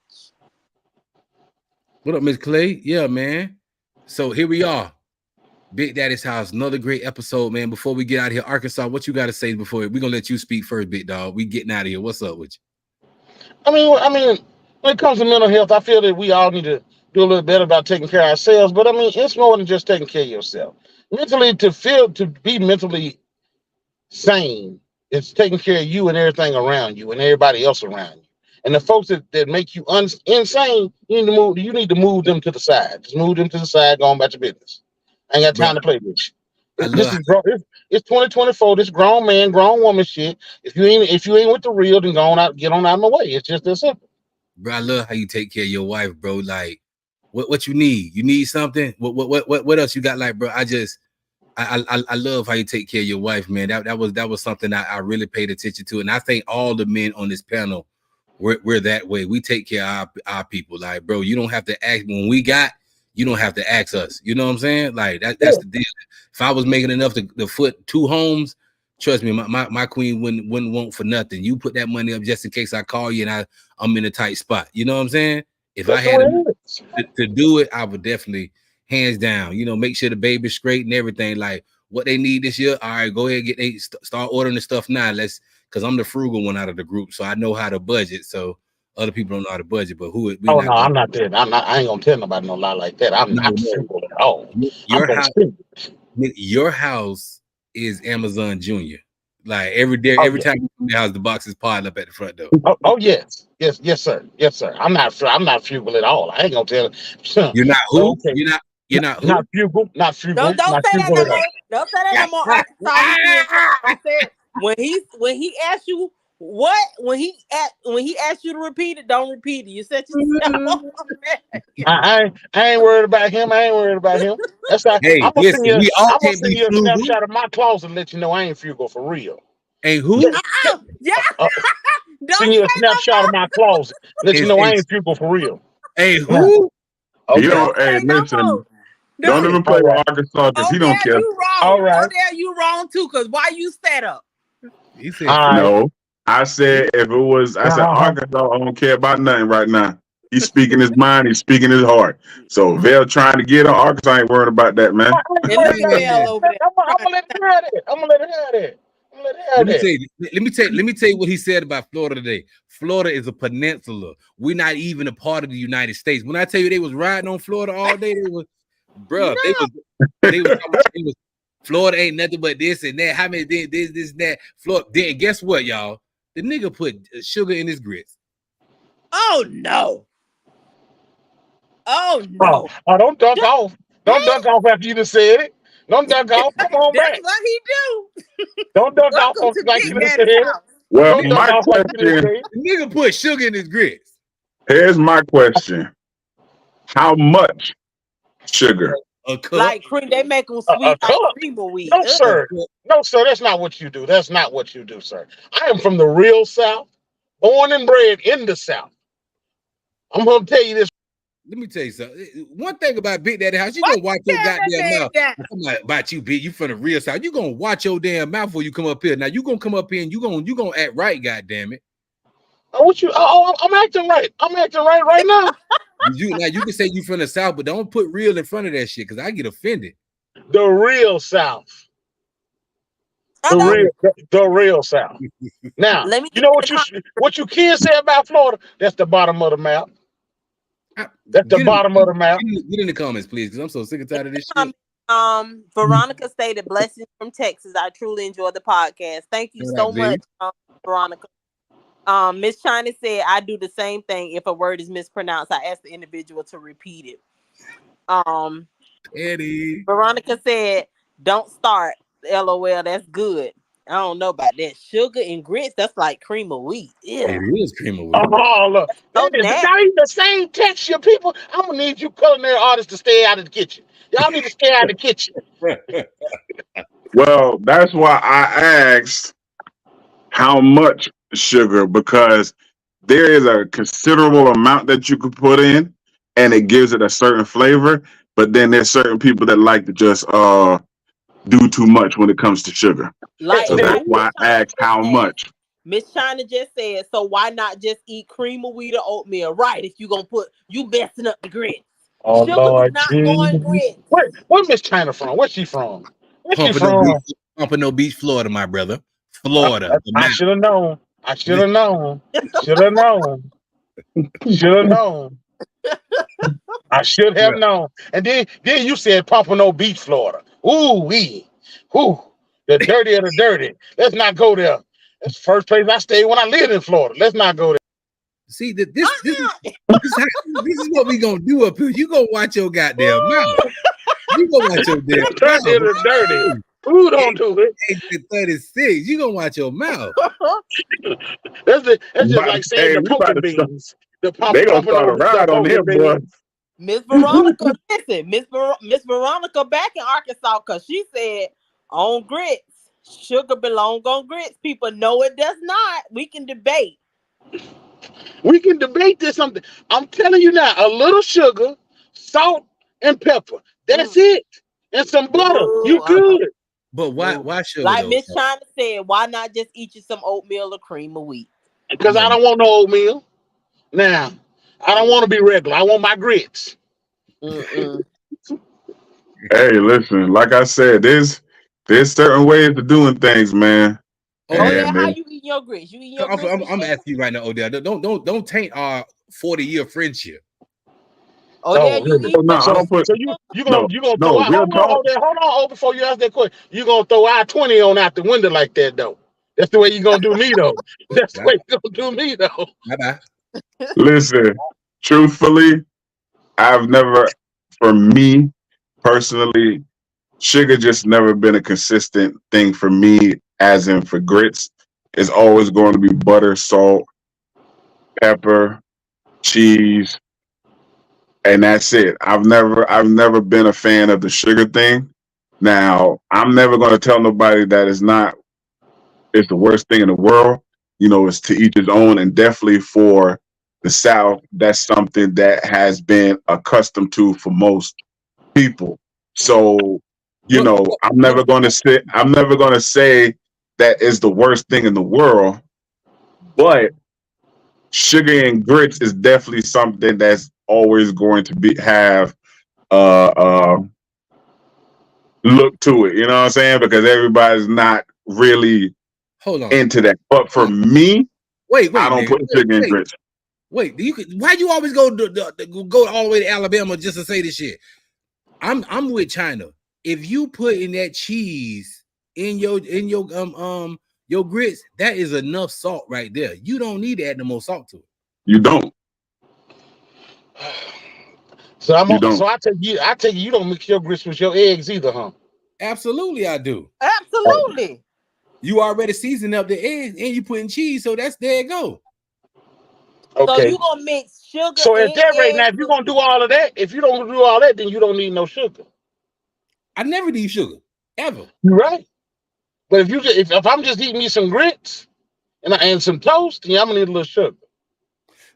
[SPEAKER 1] What up, Miss Clay? Yeah, man. So here we are. Big Daddy's house. Another great episode, man. Before we get out of here, Arkansas, what you got to say before we're gonna let you speak first, big dog? We getting out of here. What's up with
[SPEAKER 5] I mean, when it comes to mental health, I feel that we all need to do a little better about taking care of ourselves. But I mean, it's more than just taking care of yourself. Mentally, to be mentally sane, it's taking care of you and everything around you and everybody else around you. And the folks that make you insane, you need to move them to the side. Just move them to the side, go on about your business. I ain't got
[SPEAKER 1] you, bro?
[SPEAKER 5] time to play with you.
[SPEAKER 1] I
[SPEAKER 5] This
[SPEAKER 1] love,
[SPEAKER 5] is it's 2024. This grown man, grown woman shit. If you ain't with the real, then go on out, get on out of my way. It's just that simple.
[SPEAKER 1] bro. I love how you take care of your wife, bro. Like, what you need? You need something? What else you got? Like, bro, I love how you take care of your wife, man. That was something I really paid attention to, and I think all the men on this panel we're that way. We take care of our people. Like, bro, you don't have to ask when we got. You don't have to ask us. You know what I'm saying? Like that's the deal. If I was making enough to foot 2 homes, trust me, my queen wouldn't want for nothing. You put that money up just in case I call you and I'm in a tight spot. You know what I'm saying? If I
[SPEAKER 5] That's the
[SPEAKER 1] had
[SPEAKER 5] way
[SPEAKER 1] enough
[SPEAKER 5] it is.
[SPEAKER 1] to do it, I would definitely hands down, make sure the baby's straight and everything. Like what they need this year. All right, go ahead and start ordering the stuff now. Because I'm the frugal one out of the group, so I know how to budget. So other people don't know how to budget, but we
[SPEAKER 5] Oh
[SPEAKER 1] not
[SPEAKER 5] no,
[SPEAKER 1] going.
[SPEAKER 5] I'm not there. I'm not. I ain't gonna tell nobody no lie like that. I'm
[SPEAKER 1] No,
[SPEAKER 5] not
[SPEAKER 1] no.
[SPEAKER 5] frugal at all. I'm
[SPEAKER 1] Your
[SPEAKER 5] gonna
[SPEAKER 1] house,
[SPEAKER 5] spend it.
[SPEAKER 1] your house is Amazon Junior. Like every day,
[SPEAKER 5] Oh
[SPEAKER 1] every
[SPEAKER 5] yeah.
[SPEAKER 1] time you come to the house, the boxes piled up at the front door.
[SPEAKER 5] Oh yes. Yes, sir. Yes, sir. I'm not frugal at all. I ain't gonna tell.
[SPEAKER 1] You're not who?
[SPEAKER 5] Okay.
[SPEAKER 1] You're not
[SPEAKER 5] Not
[SPEAKER 1] who?
[SPEAKER 5] frugal. Not
[SPEAKER 4] Don't
[SPEAKER 5] frugal.
[SPEAKER 4] don't
[SPEAKER 5] Not
[SPEAKER 4] say that
[SPEAKER 5] frugal
[SPEAKER 4] no
[SPEAKER 5] at all.
[SPEAKER 4] more. Don't say that no more, Arkansas. He being funny. I said when he asked you what when he asked you to repeat it, don't repeat it. You set yourself up.
[SPEAKER 5] I ain't worried about him. I ain't worried about him. That's why
[SPEAKER 1] Hey,
[SPEAKER 5] I'm gonna send
[SPEAKER 1] listen,
[SPEAKER 5] you.
[SPEAKER 1] we all
[SPEAKER 5] I'm gonna
[SPEAKER 1] can't
[SPEAKER 5] send
[SPEAKER 1] be
[SPEAKER 5] you a
[SPEAKER 1] frugal.
[SPEAKER 5] snapshot of my closet and let you know I ain't frugal for real.
[SPEAKER 1] Hey, who
[SPEAKER 4] Yeah,
[SPEAKER 5] Uh, Send
[SPEAKER 4] don't
[SPEAKER 5] you a
[SPEAKER 4] say no
[SPEAKER 5] snapshot of my closet. Let you
[SPEAKER 1] is?
[SPEAKER 5] know I ain't frugal for real.
[SPEAKER 1] Hey,
[SPEAKER 5] Yeah.
[SPEAKER 1] who?
[SPEAKER 2] you
[SPEAKER 5] Okay.
[SPEAKER 2] don't.
[SPEAKER 4] don't
[SPEAKER 2] Hey,
[SPEAKER 4] say no
[SPEAKER 2] listen.
[SPEAKER 4] more.
[SPEAKER 2] Don't
[SPEAKER 4] Don't.
[SPEAKER 2] even
[SPEAKER 5] All
[SPEAKER 2] play with
[SPEAKER 5] right.
[SPEAKER 2] Arkansas because
[SPEAKER 4] Oh
[SPEAKER 2] he don't
[SPEAKER 4] there
[SPEAKER 2] care.
[SPEAKER 4] you
[SPEAKER 5] All
[SPEAKER 4] wrong. Oh
[SPEAKER 5] right.
[SPEAKER 4] there you wrong too. Cause why you set up?
[SPEAKER 1] He said
[SPEAKER 5] All
[SPEAKER 1] frugal.
[SPEAKER 5] right.
[SPEAKER 2] No, I said if it was, I said
[SPEAKER 5] Uh-huh.
[SPEAKER 2] Arkansas. I don't care about nothing right now. He's speaking his mind. He's speaking his heart. So Vail trying to get on Arkansas ain't worried about that,
[SPEAKER 5] I
[SPEAKER 2] man.
[SPEAKER 5] ain't
[SPEAKER 4] And
[SPEAKER 5] worried
[SPEAKER 4] look at
[SPEAKER 5] about
[SPEAKER 4] Val
[SPEAKER 1] Man,
[SPEAKER 4] over
[SPEAKER 5] that.
[SPEAKER 4] there.
[SPEAKER 5] I'm gonna let it have it. I'm gonna let it have it. I'm gonna let it have
[SPEAKER 1] let me tell
[SPEAKER 5] it.
[SPEAKER 1] you. Let me tell you what he said about Florida today. Florida is a peninsula. We're not even a part of the United States. When I tell you they was riding on Florida all day, they was, bruh,
[SPEAKER 4] No.
[SPEAKER 1] they was talking about it was Florida ain't nothing but this and that. How many this and that? Florida. Then guess what, y'all? The nigga put sugar in his grits.
[SPEAKER 4] Oh no. Oh
[SPEAKER 5] Oh,
[SPEAKER 4] no.
[SPEAKER 5] don't duck
[SPEAKER 4] That-
[SPEAKER 5] off. Don't
[SPEAKER 4] hmm?
[SPEAKER 5] duck off after you just said it. Don't duck off. Come on
[SPEAKER 4] That's
[SPEAKER 5] back.
[SPEAKER 4] what he do.
[SPEAKER 5] Don't duck off
[SPEAKER 4] Welcome to
[SPEAKER 5] like
[SPEAKER 4] Big
[SPEAKER 5] you just said
[SPEAKER 4] Daddy's
[SPEAKER 5] it.
[SPEAKER 4] house.
[SPEAKER 2] Well,
[SPEAKER 5] Don't duck
[SPEAKER 2] my
[SPEAKER 5] off like you just
[SPEAKER 2] question,
[SPEAKER 5] said it.
[SPEAKER 1] The nigga put sugar in his grits.
[SPEAKER 2] Here's my question: how much sugar?
[SPEAKER 1] A cup.
[SPEAKER 4] Like cream, they make them
[SPEAKER 5] A
[SPEAKER 4] sweet like
[SPEAKER 5] cup?
[SPEAKER 4] cream of wheat.
[SPEAKER 5] No, sir. No, sir. That's not what you do. That's not what you do, sir. I am from the real South, born and bred in the South. I'm gonna tell you this.
[SPEAKER 1] Let me tell you something. One thing about Big Daddy House, you
[SPEAKER 4] Why
[SPEAKER 1] gonna
[SPEAKER 4] you
[SPEAKER 1] watch your
[SPEAKER 4] tearing that
[SPEAKER 1] goddamn
[SPEAKER 4] man
[SPEAKER 1] mouth.
[SPEAKER 4] down?
[SPEAKER 1] I'm like, about you, Big. You from the real South. You gonna watch your damn mouth before you come up here. Now you gonna come up here and you gonna act right, goddamn it.
[SPEAKER 5] What you? Oh, I'm acting right. I'm acting right now.
[SPEAKER 1] You can say you from the South, but don't put real in front of that shit because I get offended.
[SPEAKER 5] The real South.
[SPEAKER 4] I know.
[SPEAKER 5] The real South. Now,
[SPEAKER 4] Let me
[SPEAKER 5] you know what you can say about Florida? That's the bottom of the map. That's the bottom of the map.
[SPEAKER 1] Get in the comments, please, because I'm so sick and tired of this shit.
[SPEAKER 4] Veronica stated, "Blessings from Texas. I truly enjoy the podcast. Thank you so much, Veronica." Miss China said, "I do the same thing. If a word is mispronounced, I ask the individual to repeat it."
[SPEAKER 1] Eddie.
[SPEAKER 4] Veronica said, "Don't start. LOL. That's good. I don't know about that. Sugar and grits. That's like cream of wheat. Yeah.
[SPEAKER 1] It is cream of wheat.
[SPEAKER 5] Oh, look.
[SPEAKER 4] So
[SPEAKER 5] It's
[SPEAKER 4] nasty.
[SPEAKER 5] not even the same texture, people. I'm gonna need you culinary artists to stay out of the kitchen. Y'all need to stay out of the kitchen.
[SPEAKER 2] Well, that's why I asked how much sugar, because there is a considerable amount that you could put in and it gives it a certain flavor. But then there's certain people that like to just do too much when it comes to sugar.
[SPEAKER 4] Like
[SPEAKER 2] So that's why I asked how much.
[SPEAKER 4] Miss China just said, so why not just eat cream of wheat or oatmeal? Right, if you gonna you messing up the grits.
[SPEAKER 5] Oh,
[SPEAKER 4] Sugar
[SPEAKER 5] Lord,
[SPEAKER 4] do not go in grits.
[SPEAKER 5] Where's Miss China from? Where's she from?
[SPEAKER 1] Pompano Beach, Florida, my brother. Florida.
[SPEAKER 5] I should have known. I should have known. Should have known. Should have known. I should have known. And then you said Pompano Beach, Florida. Ooh wee. Ooh. The dirty of the dirty. Let's not go there. That's the first place I stayed when I lived in Florida. Let's not go there.
[SPEAKER 1] See, this is what we gonna do up here. You gonna watch your goddamn mouth. You gonna watch your damn mouth.
[SPEAKER 5] Dirty of the dirty. Ooh, don't do it.
[SPEAKER 1] 36. You gonna watch your mouth.
[SPEAKER 5] That's just like saying the pumpkin beans.
[SPEAKER 2] They gonna start a ride on him, boy.
[SPEAKER 4] Miss Veronica, listen, Miss Veronica back in Arkansas, because she said on grits, sugar belong on grits. People know it does not. We can debate.
[SPEAKER 5] We can debate this something. I'm telling you now, a little sugar, salt, and pepper. That's it. And some butter. You good.
[SPEAKER 1] But why sugar?
[SPEAKER 4] Like Miss China said, why not just eat you some oatmeal or cream of wheat?
[SPEAKER 5] Because I don't want no oatmeal. Now, I don't want to be regular. I want my grits.
[SPEAKER 2] Hey, listen, like I said, there's certain ways of doing things, man.
[SPEAKER 4] Odell, how you eat your grits? You eat your grits?
[SPEAKER 1] I'm asking you right now, Odell. Don't taint our 40-year friendship.
[SPEAKER 4] Odell, you eat.
[SPEAKER 5] So you gonna throw out, hold on, before you ask that question. You gonna throw I-20 on out the window like that though. That's the way you gonna do me though. That's the way you gonna do me though.
[SPEAKER 1] Bye-bye.
[SPEAKER 2] Listen, truthfully, for me personally, sugar just never been a consistent thing for me, as in for grits. It's always going to be butter, salt, pepper, cheese, and that's it. I've never been a fan of the sugar thing. Now, I'm never going to tell nobody that it's the worst thing in the world. You know, it's to each his own, and definitely for the South, that's something that has been accustomed to for most people. So, I'm never going to say that is the worst thing in the world, but sugar and grits is definitely something that's always going to have look to it. You know what I'm saying? Because everybody's not really into that. But for me, I don't put sugar in grits.
[SPEAKER 1] Wait, why you always go all the way to Alabama just to say this shit? I'm with China. If you put in that cheese in your grits, that is enough salt right there. You don't need to add no more salt to it.
[SPEAKER 2] You don't.
[SPEAKER 5] So I take you don't mix your grits with your eggs either, huh?
[SPEAKER 1] Absolutely, I do.
[SPEAKER 4] Absolutely.
[SPEAKER 1] You already seasoned up the eggs and you put in cheese, so there you go.
[SPEAKER 4] So
[SPEAKER 5] Okay.
[SPEAKER 4] you gonna mix sugar
[SPEAKER 5] So at
[SPEAKER 4] and
[SPEAKER 5] that rate, now
[SPEAKER 4] eggs?
[SPEAKER 5] if you're gonna do all of that, if you don't do all that, then you don't need no sugar.
[SPEAKER 1] I never need sugar ever.
[SPEAKER 5] You right. But if you just, if I'm just eating me some grits and some toast, yeah, I'm gonna need a little sugar.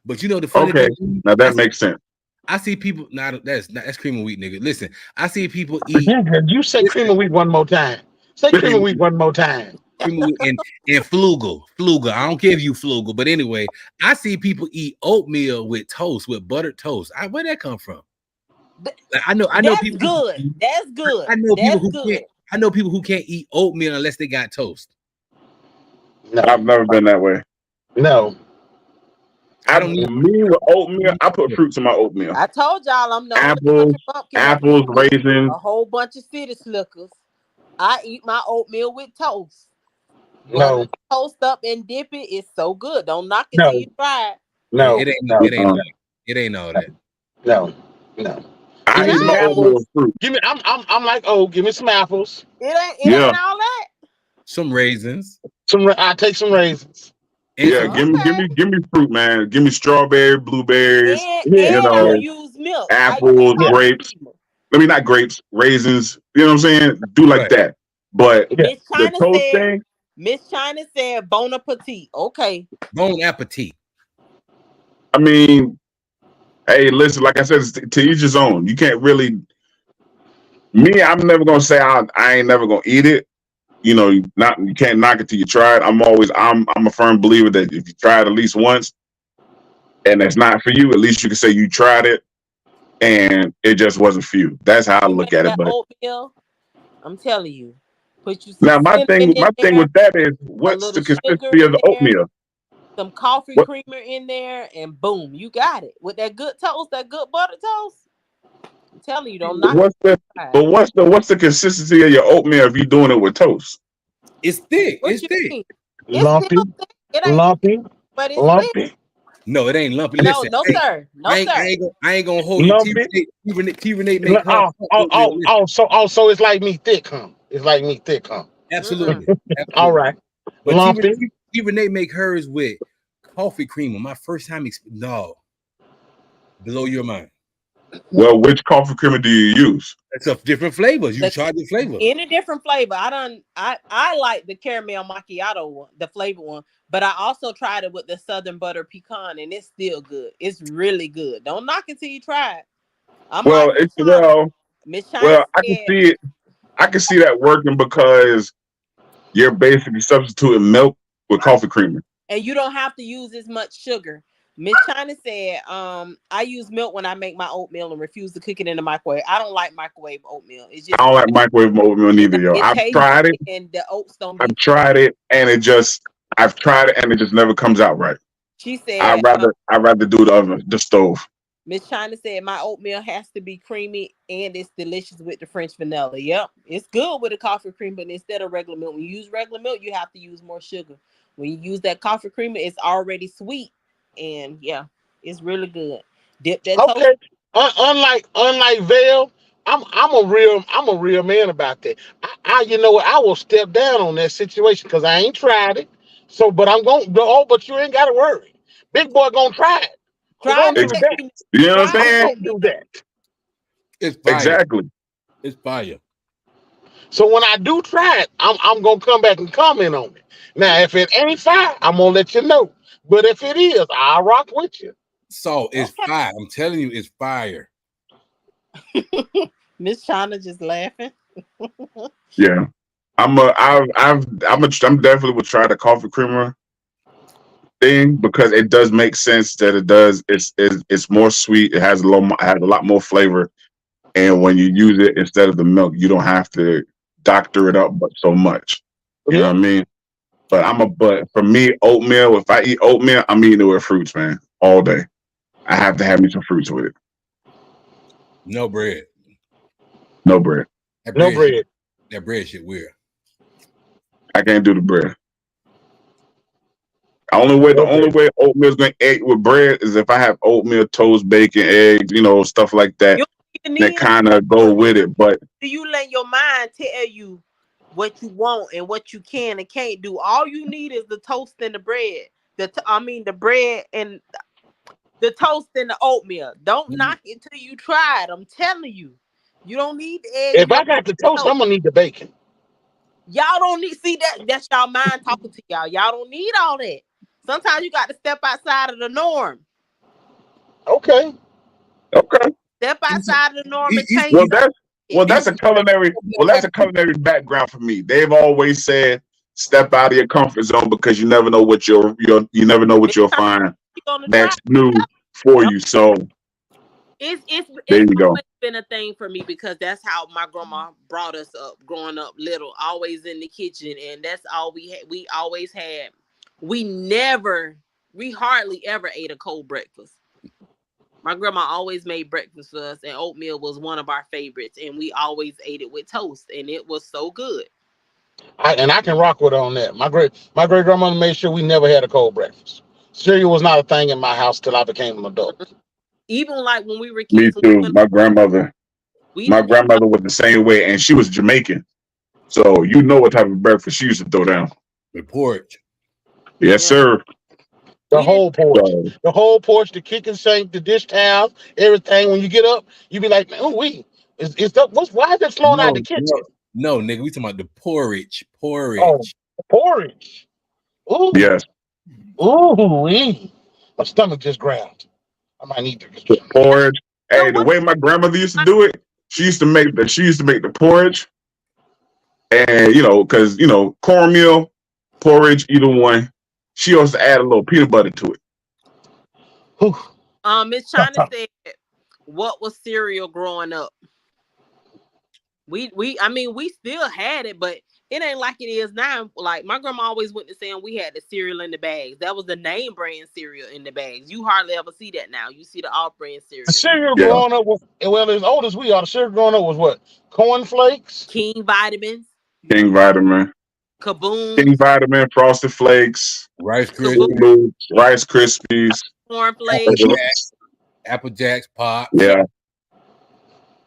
[SPEAKER 1] But you know the funny
[SPEAKER 2] Okay,
[SPEAKER 1] thing,
[SPEAKER 2] now
[SPEAKER 1] I
[SPEAKER 2] that
[SPEAKER 1] see
[SPEAKER 2] makes sense.
[SPEAKER 1] I see people. Nah, that's cream of wheat, nigga. Listen, I see people eat.
[SPEAKER 5] You say cream
[SPEAKER 1] Listen,
[SPEAKER 5] of wheat one more time. Say cream of
[SPEAKER 1] cream,
[SPEAKER 5] wheat one more time.
[SPEAKER 1] cream of wheat and flugel. I don't care if you flugel, but anyway, I see people eat oatmeal with toast, with buttered toast. Where that come from? Like, I know
[SPEAKER 4] That's
[SPEAKER 1] people.
[SPEAKER 4] good. That's good.
[SPEAKER 1] I know people
[SPEAKER 4] That's
[SPEAKER 1] who
[SPEAKER 4] good.
[SPEAKER 1] can't. I know people who can't eat oatmeal unless they got toast.
[SPEAKER 5] No,
[SPEAKER 2] I've never been that way.
[SPEAKER 5] no.
[SPEAKER 1] I
[SPEAKER 2] I
[SPEAKER 1] don't need.
[SPEAKER 2] me with oatmeal, I put fruits in my oatmeal.
[SPEAKER 4] I told y'all I'm the only
[SPEAKER 2] Apples,
[SPEAKER 4] country bumpkin up in
[SPEAKER 2] apples,
[SPEAKER 4] here with
[SPEAKER 2] raisins.
[SPEAKER 4] a whole bunch of city slickers. I eat my oatmeal with toast. Butter
[SPEAKER 5] No,
[SPEAKER 4] the toast up and dip it. It's so good. Don't knock it till
[SPEAKER 5] no,
[SPEAKER 4] you try it.
[SPEAKER 1] Yeah,
[SPEAKER 5] no,
[SPEAKER 1] it ain't
[SPEAKER 5] no,
[SPEAKER 1] all
[SPEAKER 2] Uh-uh.
[SPEAKER 1] that. It ain't all that.
[SPEAKER 5] no, no. Give
[SPEAKER 2] I
[SPEAKER 5] me
[SPEAKER 2] eat
[SPEAKER 5] some
[SPEAKER 2] my
[SPEAKER 4] Try it.
[SPEAKER 2] oatmeal with
[SPEAKER 5] apples.
[SPEAKER 2] fruit.
[SPEAKER 5] Give me. I'm like, oh, give me some apples.
[SPEAKER 2] Yeah,
[SPEAKER 4] It ain't all that.
[SPEAKER 1] Some raisins
[SPEAKER 5] I take some raisins.
[SPEAKER 1] and
[SPEAKER 2] yeah.
[SPEAKER 1] some
[SPEAKER 2] Give me, give me,
[SPEAKER 4] Okay.
[SPEAKER 2] give me fruit, man. Give me strawberry, blueberries.
[SPEAKER 5] Yeah,
[SPEAKER 2] You
[SPEAKER 4] And I
[SPEAKER 5] yeah,
[SPEAKER 2] know,
[SPEAKER 4] use milk. I use
[SPEAKER 2] apples,
[SPEAKER 5] yeah,
[SPEAKER 4] coffee
[SPEAKER 2] grapes.
[SPEAKER 4] creamer.
[SPEAKER 2] Let me not grapes, raisins. You know what I'm saying? Do like
[SPEAKER 1] right.
[SPEAKER 2] that. But
[SPEAKER 5] yeah.
[SPEAKER 4] Miss
[SPEAKER 2] the
[SPEAKER 4] China
[SPEAKER 2] toast
[SPEAKER 4] said,
[SPEAKER 2] thing,
[SPEAKER 4] Miss China said bon appetit. Okay.
[SPEAKER 1] Bon appetit.
[SPEAKER 2] I mean, hey, listen. Like I said, it's to each his own. You can't really. Me, I'm never gonna say I ain't never gonna eat it. You know, not you can't knock it till you try it. I'm a firm believer that if you try it at least once and it's not for you, at least you can say you tried it and it just wasn't for you. That's how I
[SPEAKER 4] You
[SPEAKER 2] look
[SPEAKER 4] make
[SPEAKER 2] at it.
[SPEAKER 4] that
[SPEAKER 2] But
[SPEAKER 4] oatmeal. I'm telling you. Put you some
[SPEAKER 2] now my
[SPEAKER 4] cinnamon
[SPEAKER 2] thing,
[SPEAKER 4] in
[SPEAKER 2] my thing
[SPEAKER 4] there,
[SPEAKER 2] with that is
[SPEAKER 4] a
[SPEAKER 2] what's
[SPEAKER 4] little
[SPEAKER 2] the
[SPEAKER 4] sugar
[SPEAKER 2] consistency
[SPEAKER 4] in
[SPEAKER 2] of the
[SPEAKER 4] there,
[SPEAKER 2] oatmeal?
[SPEAKER 4] some coffee
[SPEAKER 2] What
[SPEAKER 4] creamer in there, and boom, you got it. With that good toast, that good butter toast. I'm telling you, don't knock it
[SPEAKER 2] what's the
[SPEAKER 4] till you try
[SPEAKER 2] but
[SPEAKER 4] it.
[SPEAKER 2] what's the consistency of your oatmeal if you're doing it with toast?
[SPEAKER 1] It's thick.
[SPEAKER 4] What
[SPEAKER 1] It's
[SPEAKER 4] you
[SPEAKER 1] thick.
[SPEAKER 4] mean? It's still
[SPEAKER 5] Lumpy,
[SPEAKER 4] thick. It ain't thick,
[SPEAKER 5] lumpy,
[SPEAKER 4] but it's thick.
[SPEAKER 5] lumpy,
[SPEAKER 1] No, it ain't lumpy.
[SPEAKER 4] No,
[SPEAKER 1] Listen,
[SPEAKER 4] no, sir. No, sir.
[SPEAKER 1] I ain't gonna hold you.
[SPEAKER 5] lumpy.
[SPEAKER 1] T Renee make her oatmeal. Listen,
[SPEAKER 5] So it's like me thick, huh? It's like me thick, huh?
[SPEAKER 4] Mm-mm.
[SPEAKER 1] absolutely,
[SPEAKER 5] All
[SPEAKER 1] absolutely.
[SPEAKER 5] right,
[SPEAKER 1] But
[SPEAKER 5] lumpy.
[SPEAKER 1] T Renee make hers with coffee creamer. My first time, no, blow your mind.
[SPEAKER 2] Well, which coffee creamer do you use?
[SPEAKER 1] It's a different flavors. You
[SPEAKER 4] The
[SPEAKER 1] try the flavor.
[SPEAKER 4] In a different flavor. I like the caramel macchiato one, the flavor one, but I also tried it with the southern butter pecan, and it's still good. It's really good. Don't knock it till you try it. I'm like
[SPEAKER 2] Well,
[SPEAKER 4] Miss
[SPEAKER 2] it's
[SPEAKER 4] China. Miss China
[SPEAKER 2] I can
[SPEAKER 4] said,
[SPEAKER 2] see it. I can see that working because you're basically substituting milk with coffee creamer.
[SPEAKER 4] and you don't have to use as much sugar. Miss China said, I use milk when I make my oatmeal and refuse to cook it in the microwave. I don't like microwave oatmeal. It's
[SPEAKER 2] I
[SPEAKER 4] just
[SPEAKER 2] don't like microwave oatmeal neither, yo.
[SPEAKER 4] it
[SPEAKER 2] I've
[SPEAKER 4] tastes
[SPEAKER 2] tried it.
[SPEAKER 4] and the oats don't
[SPEAKER 2] I've
[SPEAKER 4] be.
[SPEAKER 2] tried it, and it just never comes out right.
[SPEAKER 4] She said,
[SPEAKER 2] I'd rather do the oven, the stove.
[SPEAKER 4] Miss China said my oatmeal has to be creamy and it's delicious with the French vanilla. Yep, it's good with the coffee cream, but instead of regular milk, when you use regular milk, you have to use more sugar. When you use that coffee creamer, it's already sweet, and yeah, it's really good. Dip that toast.
[SPEAKER 5] Okay. Unlike Vale, I'm a real man about that. I you know what, I will step down on that situation because I ain't tried it. So, but I'm going. Oh, but you ain't got to worry. Big boy gonna try it. I'm
[SPEAKER 4] Try
[SPEAKER 5] gonna
[SPEAKER 4] it
[SPEAKER 5] do
[SPEAKER 4] and
[SPEAKER 2] Ex-
[SPEAKER 4] let
[SPEAKER 5] that.
[SPEAKER 4] me know.
[SPEAKER 2] You know what I'm
[SPEAKER 4] Try it
[SPEAKER 5] I'm
[SPEAKER 4] and
[SPEAKER 2] saying?
[SPEAKER 4] let
[SPEAKER 5] gonna
[SPEAKER 4] me
[SPEAKER 5] do
[SPEAKER 4] know.
[SPEAKER 5] that.
[SPEAKER 1] It's fire.
[SPEAKER 2] Exactly.
[SPEAKER 1] It's fire.
[SPEAKER 5] So when I do try it, I'm gonna come back and comment on it. Now, if it ain't fire, I'm gonna let you know. But if it is, I'll rock with you.
[SPEAKER 1] So it's
[SPEAKER 4] Okay,
[SPEAKER 1] fire. I'm telling you, it's fire.
[SPEAKER 4] Miss China just laughing.
[SPEAKER 2] Yeah. I'm definitely would try the coffee creamer thing because it does make sense that it does. It's more sweet. It has has a lot more flavor. And when you use it instead of the milk, you don't have to doctor it up but so much. You know
[SPEAKER 5] Yeah.
[SPEAKER 2] what I mean? But for me, oatmeal, if I eat oatmeal, I'm eating it with fruits, man, all day. I have to have me some fruits with it.
[SPEAKER 1] No bread.
[SPEAKER 2] No bread.
[SPEAKER 1] That
[SPEAKER 5] No
[SPEAKER 1] bread shit.
[SPEAKER 5] bread.
[SPEAKER 1] That bread shit weird.
[SPEAKER 2] I can't do the bread. The
[SPEAKER 5] No
[SPEAKER 2] only
[SPEAKER 5] bread.
[SPEAKER 2] way oatmeal's gonna eat with bread is if I have oatmeal, toast, bacon, eggs, stuff like that
[SPEAKER 4] You don't even
[SPEAKER 2] that
[SPEAKER 4] need
[SPEAKER 2] kind of
[SPEAKER 4] no
[SPEAKER 2] go with it. But
[SPEAKER 4] do you let your mind tell you what you want and what you can and can't do? All you need is the toast and the bread. I mean the bread and The toast and the oatmeal. Don't
[SPEAKER 1] Mhm.
[SPEAKER 4] knock it till you try it. I'm telling you. You don't need the eggs.
[SPEAKER 5] If
[SPEAKER 4] You
[SPEAKER 5] I
[SPEAKER 4] don't
[SPEAKER 5] got the toast,
[SPEAKER 4] toast.
[SPEAKER 5] I'm gonna need the bacon.
[SPEAKER 4] Y'all don't need see that's y'all mind talking to y'all. Y'all don't need all that. Sometimes you got to step outside of the norm.
[SPEAKER 5] Okay.
[SPEAKER 2] Okay.
[SPEAKER 4] Step outside of the norm and
[SPEAKER 1] He's
[SPEAKER 4] change
[SPEAKER 2] Well,
[SPEAKER 4] something.
[SPEAKER 2] that's a culinary. Well, that's a culinary background for me. They've always said step out of your comfort zone because you never know what you never know what
[SPEAKER 4] It's
[SPEAKER 2] you'll
[SPEAKER 4] time
[SPEAKER 2] find
[SPEAKER 4] you gonna try.
[SPEAKER 2] that's new for
[SPEAKER 4] Yep.
[SPEAKER 2] you. So there
[SPEAKER 4] It's
[SPEAKER 2] you go.
[SPEAKER 4] always been a thing for me because that's how my grandma brought us up growing up little, always in the kitchen, and that's all we had. We always had. We never, we hardly ever ate a cold breakfast. My grandma always made breakfast for us, and oatmeal was one of our favorites, and we always ate it with toast, and it was so good.
[SPEAKER 5] I can rock with her on that. My great grandmother made sure we never had a cold breakfast. Cereal was not a thing in my house till I became an adult.
[SPEAKER 4] Even like when we were
[SPEAKER 2] Me
[SPEAKER 4] kids, when
[SPEAKER 2] too.
[SPEAKER 4] we, went,
[SPEAKER 2] My
[SPEAKER 4] we
[SPEAKER 2] grandmother was the same way, and she was Jamaican. So you know what type of breakfast she used to throw down.
[SPEAKER 1] the porch.
[SPEAKER 2] Yes,
[SPEAKER 4] yeah,
[SPEAKER 2] sir.
[SPEAKER 5] The
[SPEAKER 4] we didn't.
[SPEAKER 5] whole porch,
[SPEAKER 2] So,
[SPEAKER 5] the whole porch, the kitchen sink, the dish towels, everything. When you get up, you be like, "Oh, is that what's why is that flowing out
[SPEAKER 1] No,
[SPEAKER 5] the kitchen?"
[SPEAKER 1] no, no, nigga. We talking about the porridge.
[SPEAKER 5] Oh,
[SPEAKER 1] Porridge.
[SPEAKER 5] porridge. Ooh,
[SPEAKER 2] yes,
[SPEAKER 5] ooh, wee. My stomach just growled. I might need to.
[SPEAKER 2] porridge.
[SPEAKER 4] So
[SPEAKER 2] Hey, the
[SPEAKER 4] what?
[SPEAKER 2] way my grandmother used to do it, she used to make the porridge, and because cornmeal, porridge, either one. She also add a little peanut butter to it.
[SPEAKER 5] Whew.
[SPEAKER 4] Miss China said, "What was cereal growing up?" I mean, we still had it, but it ain't like it is now. Like my grandma always went to saying we had the cereal in the bags. That was the name brand cereal in the bags. You hardly ever see that now. You see the off brand
[SPEAKER 5] The
[SPEAKER 4] cereal.
[SPEAKER 5] cereal
[SPEAKER 2] Yeah,
[SPEAKER 5] growing up was, well, as old as we are, the cereal growing up was what? Corn flakes.
[SPEAKER 4] King vitamins,
[SPEAKER 2] King vitamin, King
[SPEAKER 4] Kaboom,
[SPEAKER 2] vitamin, Frosted Flakes,
[SPEAKER 1] Rice
[SPEAKER 4] Kaboom,
[SPEAKER 1] Krispies,
[SPEAKER 2] Froot Loops, Rice Krispies.
[SPEAKER 1] Apple
[SPEAKER 4] cornflakes.
[SPEAKER 1] Jack, Apple Jacks, Pops.
[SPEAKER 4] Yeah.
[SPEAKER 2] Yeah,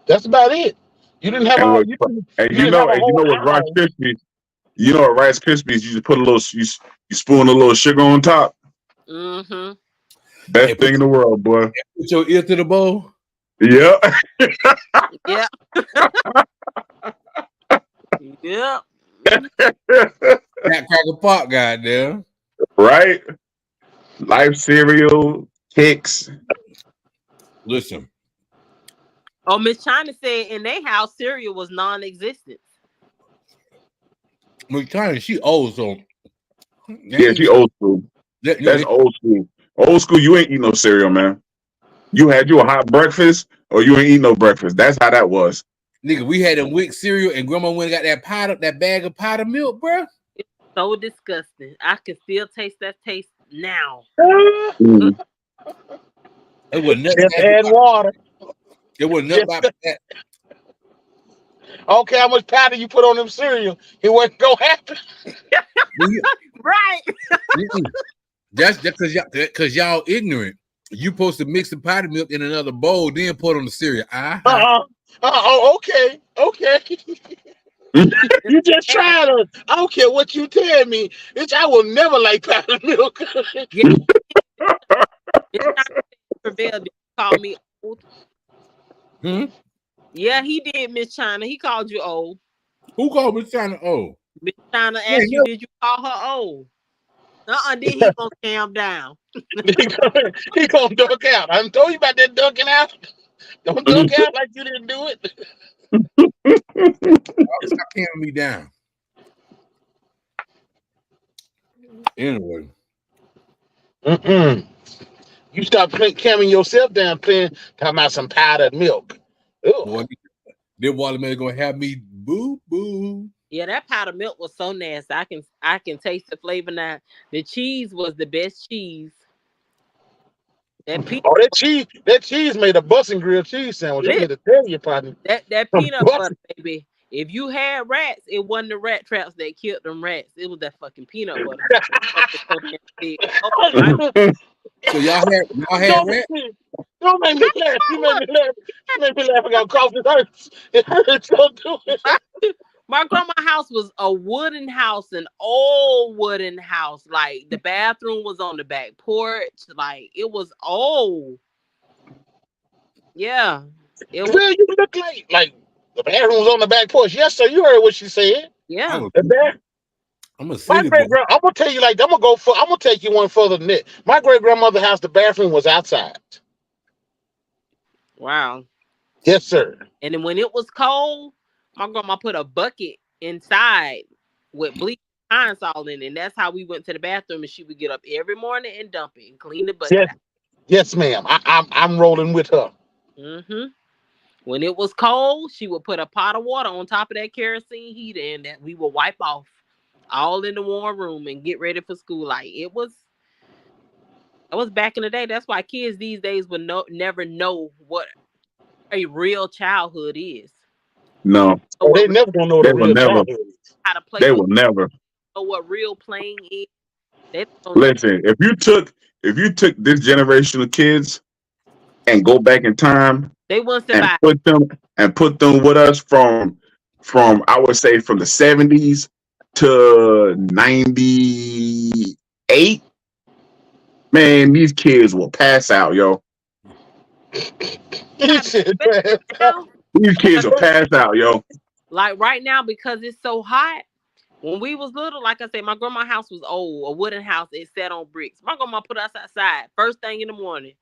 [SPEAKER 5] That's about it. You didn't have
[SPEAKER 2] and
[SPEAKER 5] all.
[SPEAKER 2] what?
[SPEAKER 5] You didn't,
[SPEAKER 2] And
[SPEAKER 5] you didn't have a
[SPEAKER 2] and you
[SPEAKER 5] whole
[SPEAKER 2] know what Rice
[SPEAKER 5] aisle.
[SPEAKER 2] Krispies? You know what Rice Krispies? You just put a little, you spoon a little sugar on top.
[SPEAKER 4] Mm-hmm.
[SPEAKER 2] Best
[SPEAKER 1] Hey,
[SPEAKER 2] thing in the world, boy.
[SPEAKER 1] put your ear to the bowl.
[SPEAKER 2] Yeah.
[SPEAKER 4] Yeah. Yeah.
[SPEAKER 1] Fat Cracker Pop, goddamn.
[SPEAKER 2] Right? Life cereal, kicks.
[SPEAKER 1] Listen,
[SPEAKER 4] Oh, Miss China said in their house cereal was non-existent.
[SPEAKER 1] McConaughey, she old, so
[SPEAKER 2] Yeah, she old school. That's
[SPEAKER 1] they,
[SPEAKER 2] old school. Old school, you ain't eat no cereal, man. You had you a hot breakfast or you ain't eat no breakfast. That's how that was.
[SPEAKER 1] nigga, we had them Wick cereal, and Grandma went and got that bag of powder milk, bro.
[SPEAKER 4] It's so disgusting. I can still taste that taste now.
[SPEAKER 2] Mm.
[SPEAKER 1] It was nothing
[SPEAKER 5] Just
[SPEAKER 1] magic
[SPEAKER 5] add
[SPEAKER 1] about
[SPEAKER 5] water.
[SPEAKER 1] it. Was nothing
[SPEAKER 5] Just
[SPEAKER 1] about that.
[SPEAKER 5] I don't care how much powder you put on them cereal, it wasn't gonna happen.
[SPEAKER 4] Right.
[SPEAKER 1] That's because y'all ignorant. You supposed to mix the powder milk in another bowl, then put on the cereal. Uh-huh.
[SPEAKER 5] Oh, okay, okay. You just trying to. I don't care what you tell me. Bitch, I will never like powdered milk.
[SPEAKER 4] Yeah. It's not prevailed. Did you call me old?
[SPEAKER 1] Hmm?
[SPEAKER 4] Yeah, he did, Miss China. He called you old.
[SPEAKER 1] Who called me China? Oh,
[SPEAKER 4] Miss China
[SPEAKER 1] yeah,
[SPEAKER 4] asked you, did you call her old? Then he gonna calm down.
[SPEAKER 5] He gonna duck out. I told you about that ducking out. Don't duck out like you didn't do it.
[SPEAKER 1] stop camming me down. Anyway,
[SPEAKER 5] Mm-mm. You stop camming yourself down playing talking about some powdered milk. Ugh.
[SPEAKER 1] boy, this watermelon gonna have me boo boo.
[SPEAKER 4] Yeah, that powdered milk was so nasty. I can taste the flavor now. The cheese was the best cheese. That peanut
[SPEAKER 5] Oh, that cheese made a busting grilled cheese sandwich. I'm here to tell you, partner.
[SPEAKER 4] that
[SPEAKER 5] A
[SPEAKER 4] peanut butter,
[SPEAKER 5] busting.
[SPEAKER 4] baby. If you had rats, it wasn't the rat traps that killed them rats. It was that fucking peanut butter. Fuck was so damn big. Oh my
[SPEAKER 1] So y'all had
[SPEAKER 5] Don't
[SPEAKER 1] rat?
[SPEAKER 5] make me, don't make me laugh. You made me laugh. You made me laugh. I got cough. It hurts. It hurts. Don't do it.
[SPEAKER 4] God. My grandma's house was a wooden house, an old wooden house. Like the bathroom was on the back porch. Like it was old. Yeah, it was.
[SPEAKER 5] Well, you look like the bathroom was on the back porch. Yes, sir. You heard what she said.
[SPEAKER 4] Yeah.
[SPEAKER 5] The bath.
[SPEAKER 1] I'm a
[SPEAKER 5] My
[SPEAKER 1] city boy.
[SPEAKER 5] great grand. I'm gonna tell you like I'm gonna take you one further than that. My great grandmother's house, the bathroom was outside.
[SPEAKER 4] Wow.
[SPEAKER 5] Yes, sir.
[SPEAKER 4] And then when it was cold, my grandma put a bucket inside with bleach and pine salt in it. And that's how we went to the bathroom. And she would get up every morning and dump it and clean the bucket
[SPEAKER 5] Yes,
[SPEAKER 4] out.
[SPEAKER 5] yes, ma'am. I'm rolling with her.
[SPEAKER 4] Hmm. When it was cold, she would put a pot of water on top of that kerosene heater and that we would wipe off all in the warm room and get ready for school. Like it was back in the day. That's why kids these days would never know what a real childhood is.
[SPEAKER 2] No,
[SPEAKER 4] Know
[SPEAKER 5] Oh,
[SPEAKER 4] what
[SPEAKER 5] they never gonna know what
[SPEAKER 2] they
[SPEAKER 5] a
[SPEAKER 2] will
[SPEAKER 5] real
[SPEAKER 2] never.
[SPEAKER 5] childhood is.
[SPEAKER 4] how to play
[SPEAKER 2] They
[SPEAKER 4] with,
[SPEAKER 2] will never.
[SPEAKER 4] know what real playing is. They don't know.
[SPEAKER 2] Listen, if you took this generation of kids and go back in time
[SPEAKER 4] They wouldn't
[SPEAKER 2] and
[SPEAKER 4] survive.
[SPEAKER 2] put them with us from I would say from the 70s to 98, man, these kids will pass out, yo.
[SPEAKER 5] He said,
[SPEAKER 4] Now,
[SPEAKER 2] These kids will pass out, yo.
[SPEAKER 4] like right now, because it's so hot. When we was little, like I said, my grandma's house was old, a wooden house. It sat on bricks. My grandma put us outside first thing in the morning,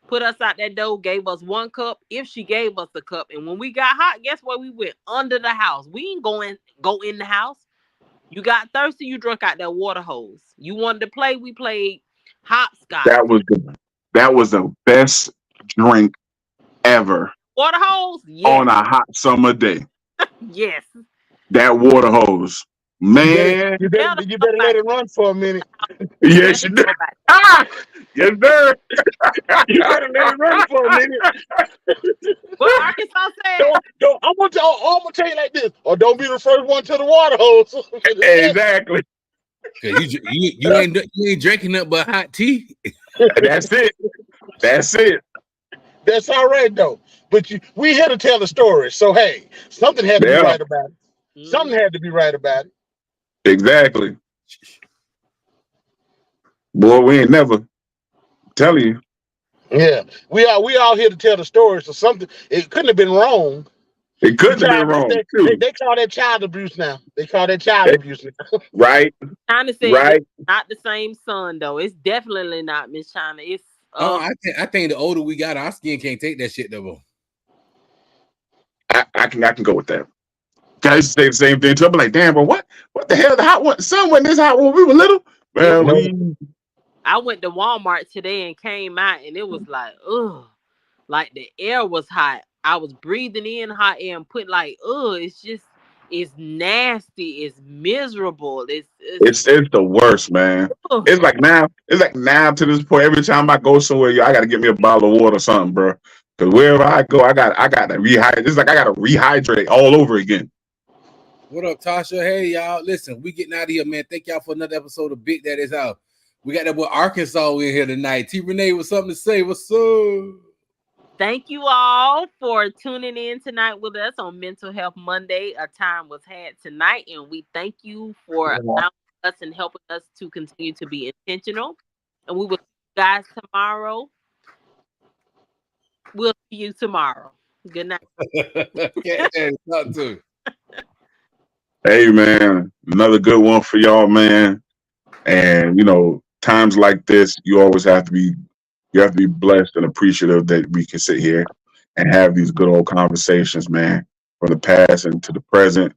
[SPEAKER 4] put us out that door, gave us one cup if she gave us a cup. And when we got hot, guess where we went? Under the house. We ain't go in the house. You got thirsty, you drunk out that water hose. You wanted to play, we played hopscotch.
[SPEAKER 2] That was the best drink ever
[SPEAKER 4] Water hose? Yes.
[SPEAKER 2] on a hot summer day.
[SPEAKER 4] Yes.
[SPEAKER 2] That water hose,
[SPEAKER 5] you better
[SPEAKER 2] man.
[SPEAKER 5] you better
[SPEAKER 4] Tell them
[SPEAKER 5] you better
[SPEAKER 4] about
[SPEAKER 5] let it run for a minute.
[SPEAKER 4] Let
[SPEAKER 2] Yes,
[SPEAKER 4] them
[SPEAKER 2] you do.
[SPEAKER 4] know about it.
[SPEAKER 2] Ah, yes, sir.
[SPEAKER 5] You better let it run for a minute.
[SPEAKER 4] What Arkansas said?
[SPEAKER 5] Don't. I'm gonna tell you like this. Or don't be the first one to the water hose.
[SPEAKER 2] Exactly.
[SPEAKER 1] Cause you ain't drinking nothing but hot tea.
[SPEAKER 2] That's it. That's it.
[SPEAKER 5] That's all right though. But we here to tell the story. So hey, something had to be
[SPEAKER 2] Yeah,
[SPEAKER 5] right about it.
[SPEAKER 4] Mm.
[SPEAKER 5] Something had to be right about it.
[SPEAKER 2] exactly. Boy, we ain't never telling you.
[SPEAKER 5] Yeah, we all here to tell the story. So something it couldn't have been wrong.
[SPEAKER 2] It
[SPEAKER 5] You
[SPEAKER 2] couldn't have been
[SPEAKER 5] child,
[SPEAKER 2] wrong,
[SPEAKER 5] they,
[SPEAKER 2] too.
[SPEAKER 5] they call that child abuse now. They call that child
[SPEAKER 2] Eh,
[SPEAKER 5] abuse now.
[SPEAKER 2] Right,
[SPEAKER 4] China said this
[SPEAKER 2] right.
[SPEAKER 4] is not the same son though. It's definitely not Miss China. It's
[SPEAKER 1] I think the older we got, our skin can't take that shit no more.
[SPEAKER 2] I can go with that. Guys say the same thing too. I'm like, damn, but what the hell? The hot one, sun wasn't this hot when we were little.
[SPEAKER 4] it
[SPEAKER 2] Well,
[SPEAKER 4] was.
[SPEAKER 5] No,
[SPEAKER 4] I went to Walmart today and came out and it was like, ugh, like the air was hot. I was breathing in hot air and putting like, ugh, it's nasty, it's miserable, it's
[SPEAKER 2] it's the worst, man.
[SPEAKER 4] ugh.
[SPEAKER 2] It's like now to this point. Every time I go somewhere, I got to get me a bottle of water or something, bro. Because wherever I go, I got to rehydrate. It's like I got to rehydrate all over again.
[SPEAKER 1] What up, Tasha? Hey, y'all. Listen, we getting out of here, man. Thank y'all for another episode of Big Daddy's House. We got that boy Arkansas in here tonight. T. Renee with something to say. What's up?
[SPEAKER 4] Thank you all for tuning in tonight with us on Mental Health Monday. A time was had tonight, and we thank you for allowing us and helping us to continue to be intentional. And we will see you guys tomorrow. We'll see you tomorrow. Good night.
[SPEAKER 1] Cat Daddy, talk to.
[SPEAKER 2] Hey, man, another good one for y'all, man. And times like this, you have to be blessed and appreciative that we can sit here and have these good old conversations, man, from the past and to the present.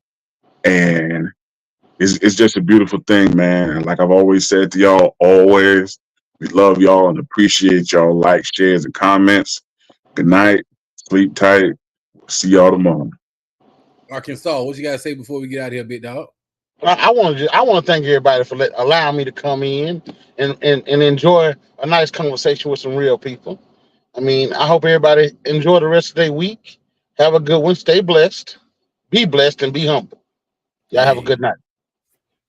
[SPEAKER 2] And it's just a beautiful thing, man. And like I've always said to y'all, always, we love y'all and appreciate y'all likes, shares, and comments. Good night. Sleep tight. See y'all tomorrow.
[SPEAKER 1] Arkansas, what you gotta say before we get out of here, big dog?
[SPEAKER 5] I want to thank everybody for allowing me to come in and enjoy a nice conversation with some real people. I mean, I hope everybody enjoy the rest of their week. Have a good one. Stay blessed. Be blessed and be humble. Y'all have a
[SPEAKER 1] Hey,
[SPEAKER 5] good night.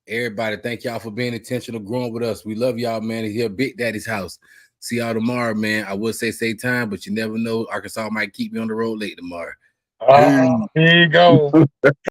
[SPEAKER 1] everybody, thank y'all for being intentional, growing with us. We love y'all, man. Here, Big Daddy's house. See y'all tomorrow, man. I would say same time, but you never know. Arkansas might keep me on the road late tomorrow.
[SPEAKER 5] Here you go.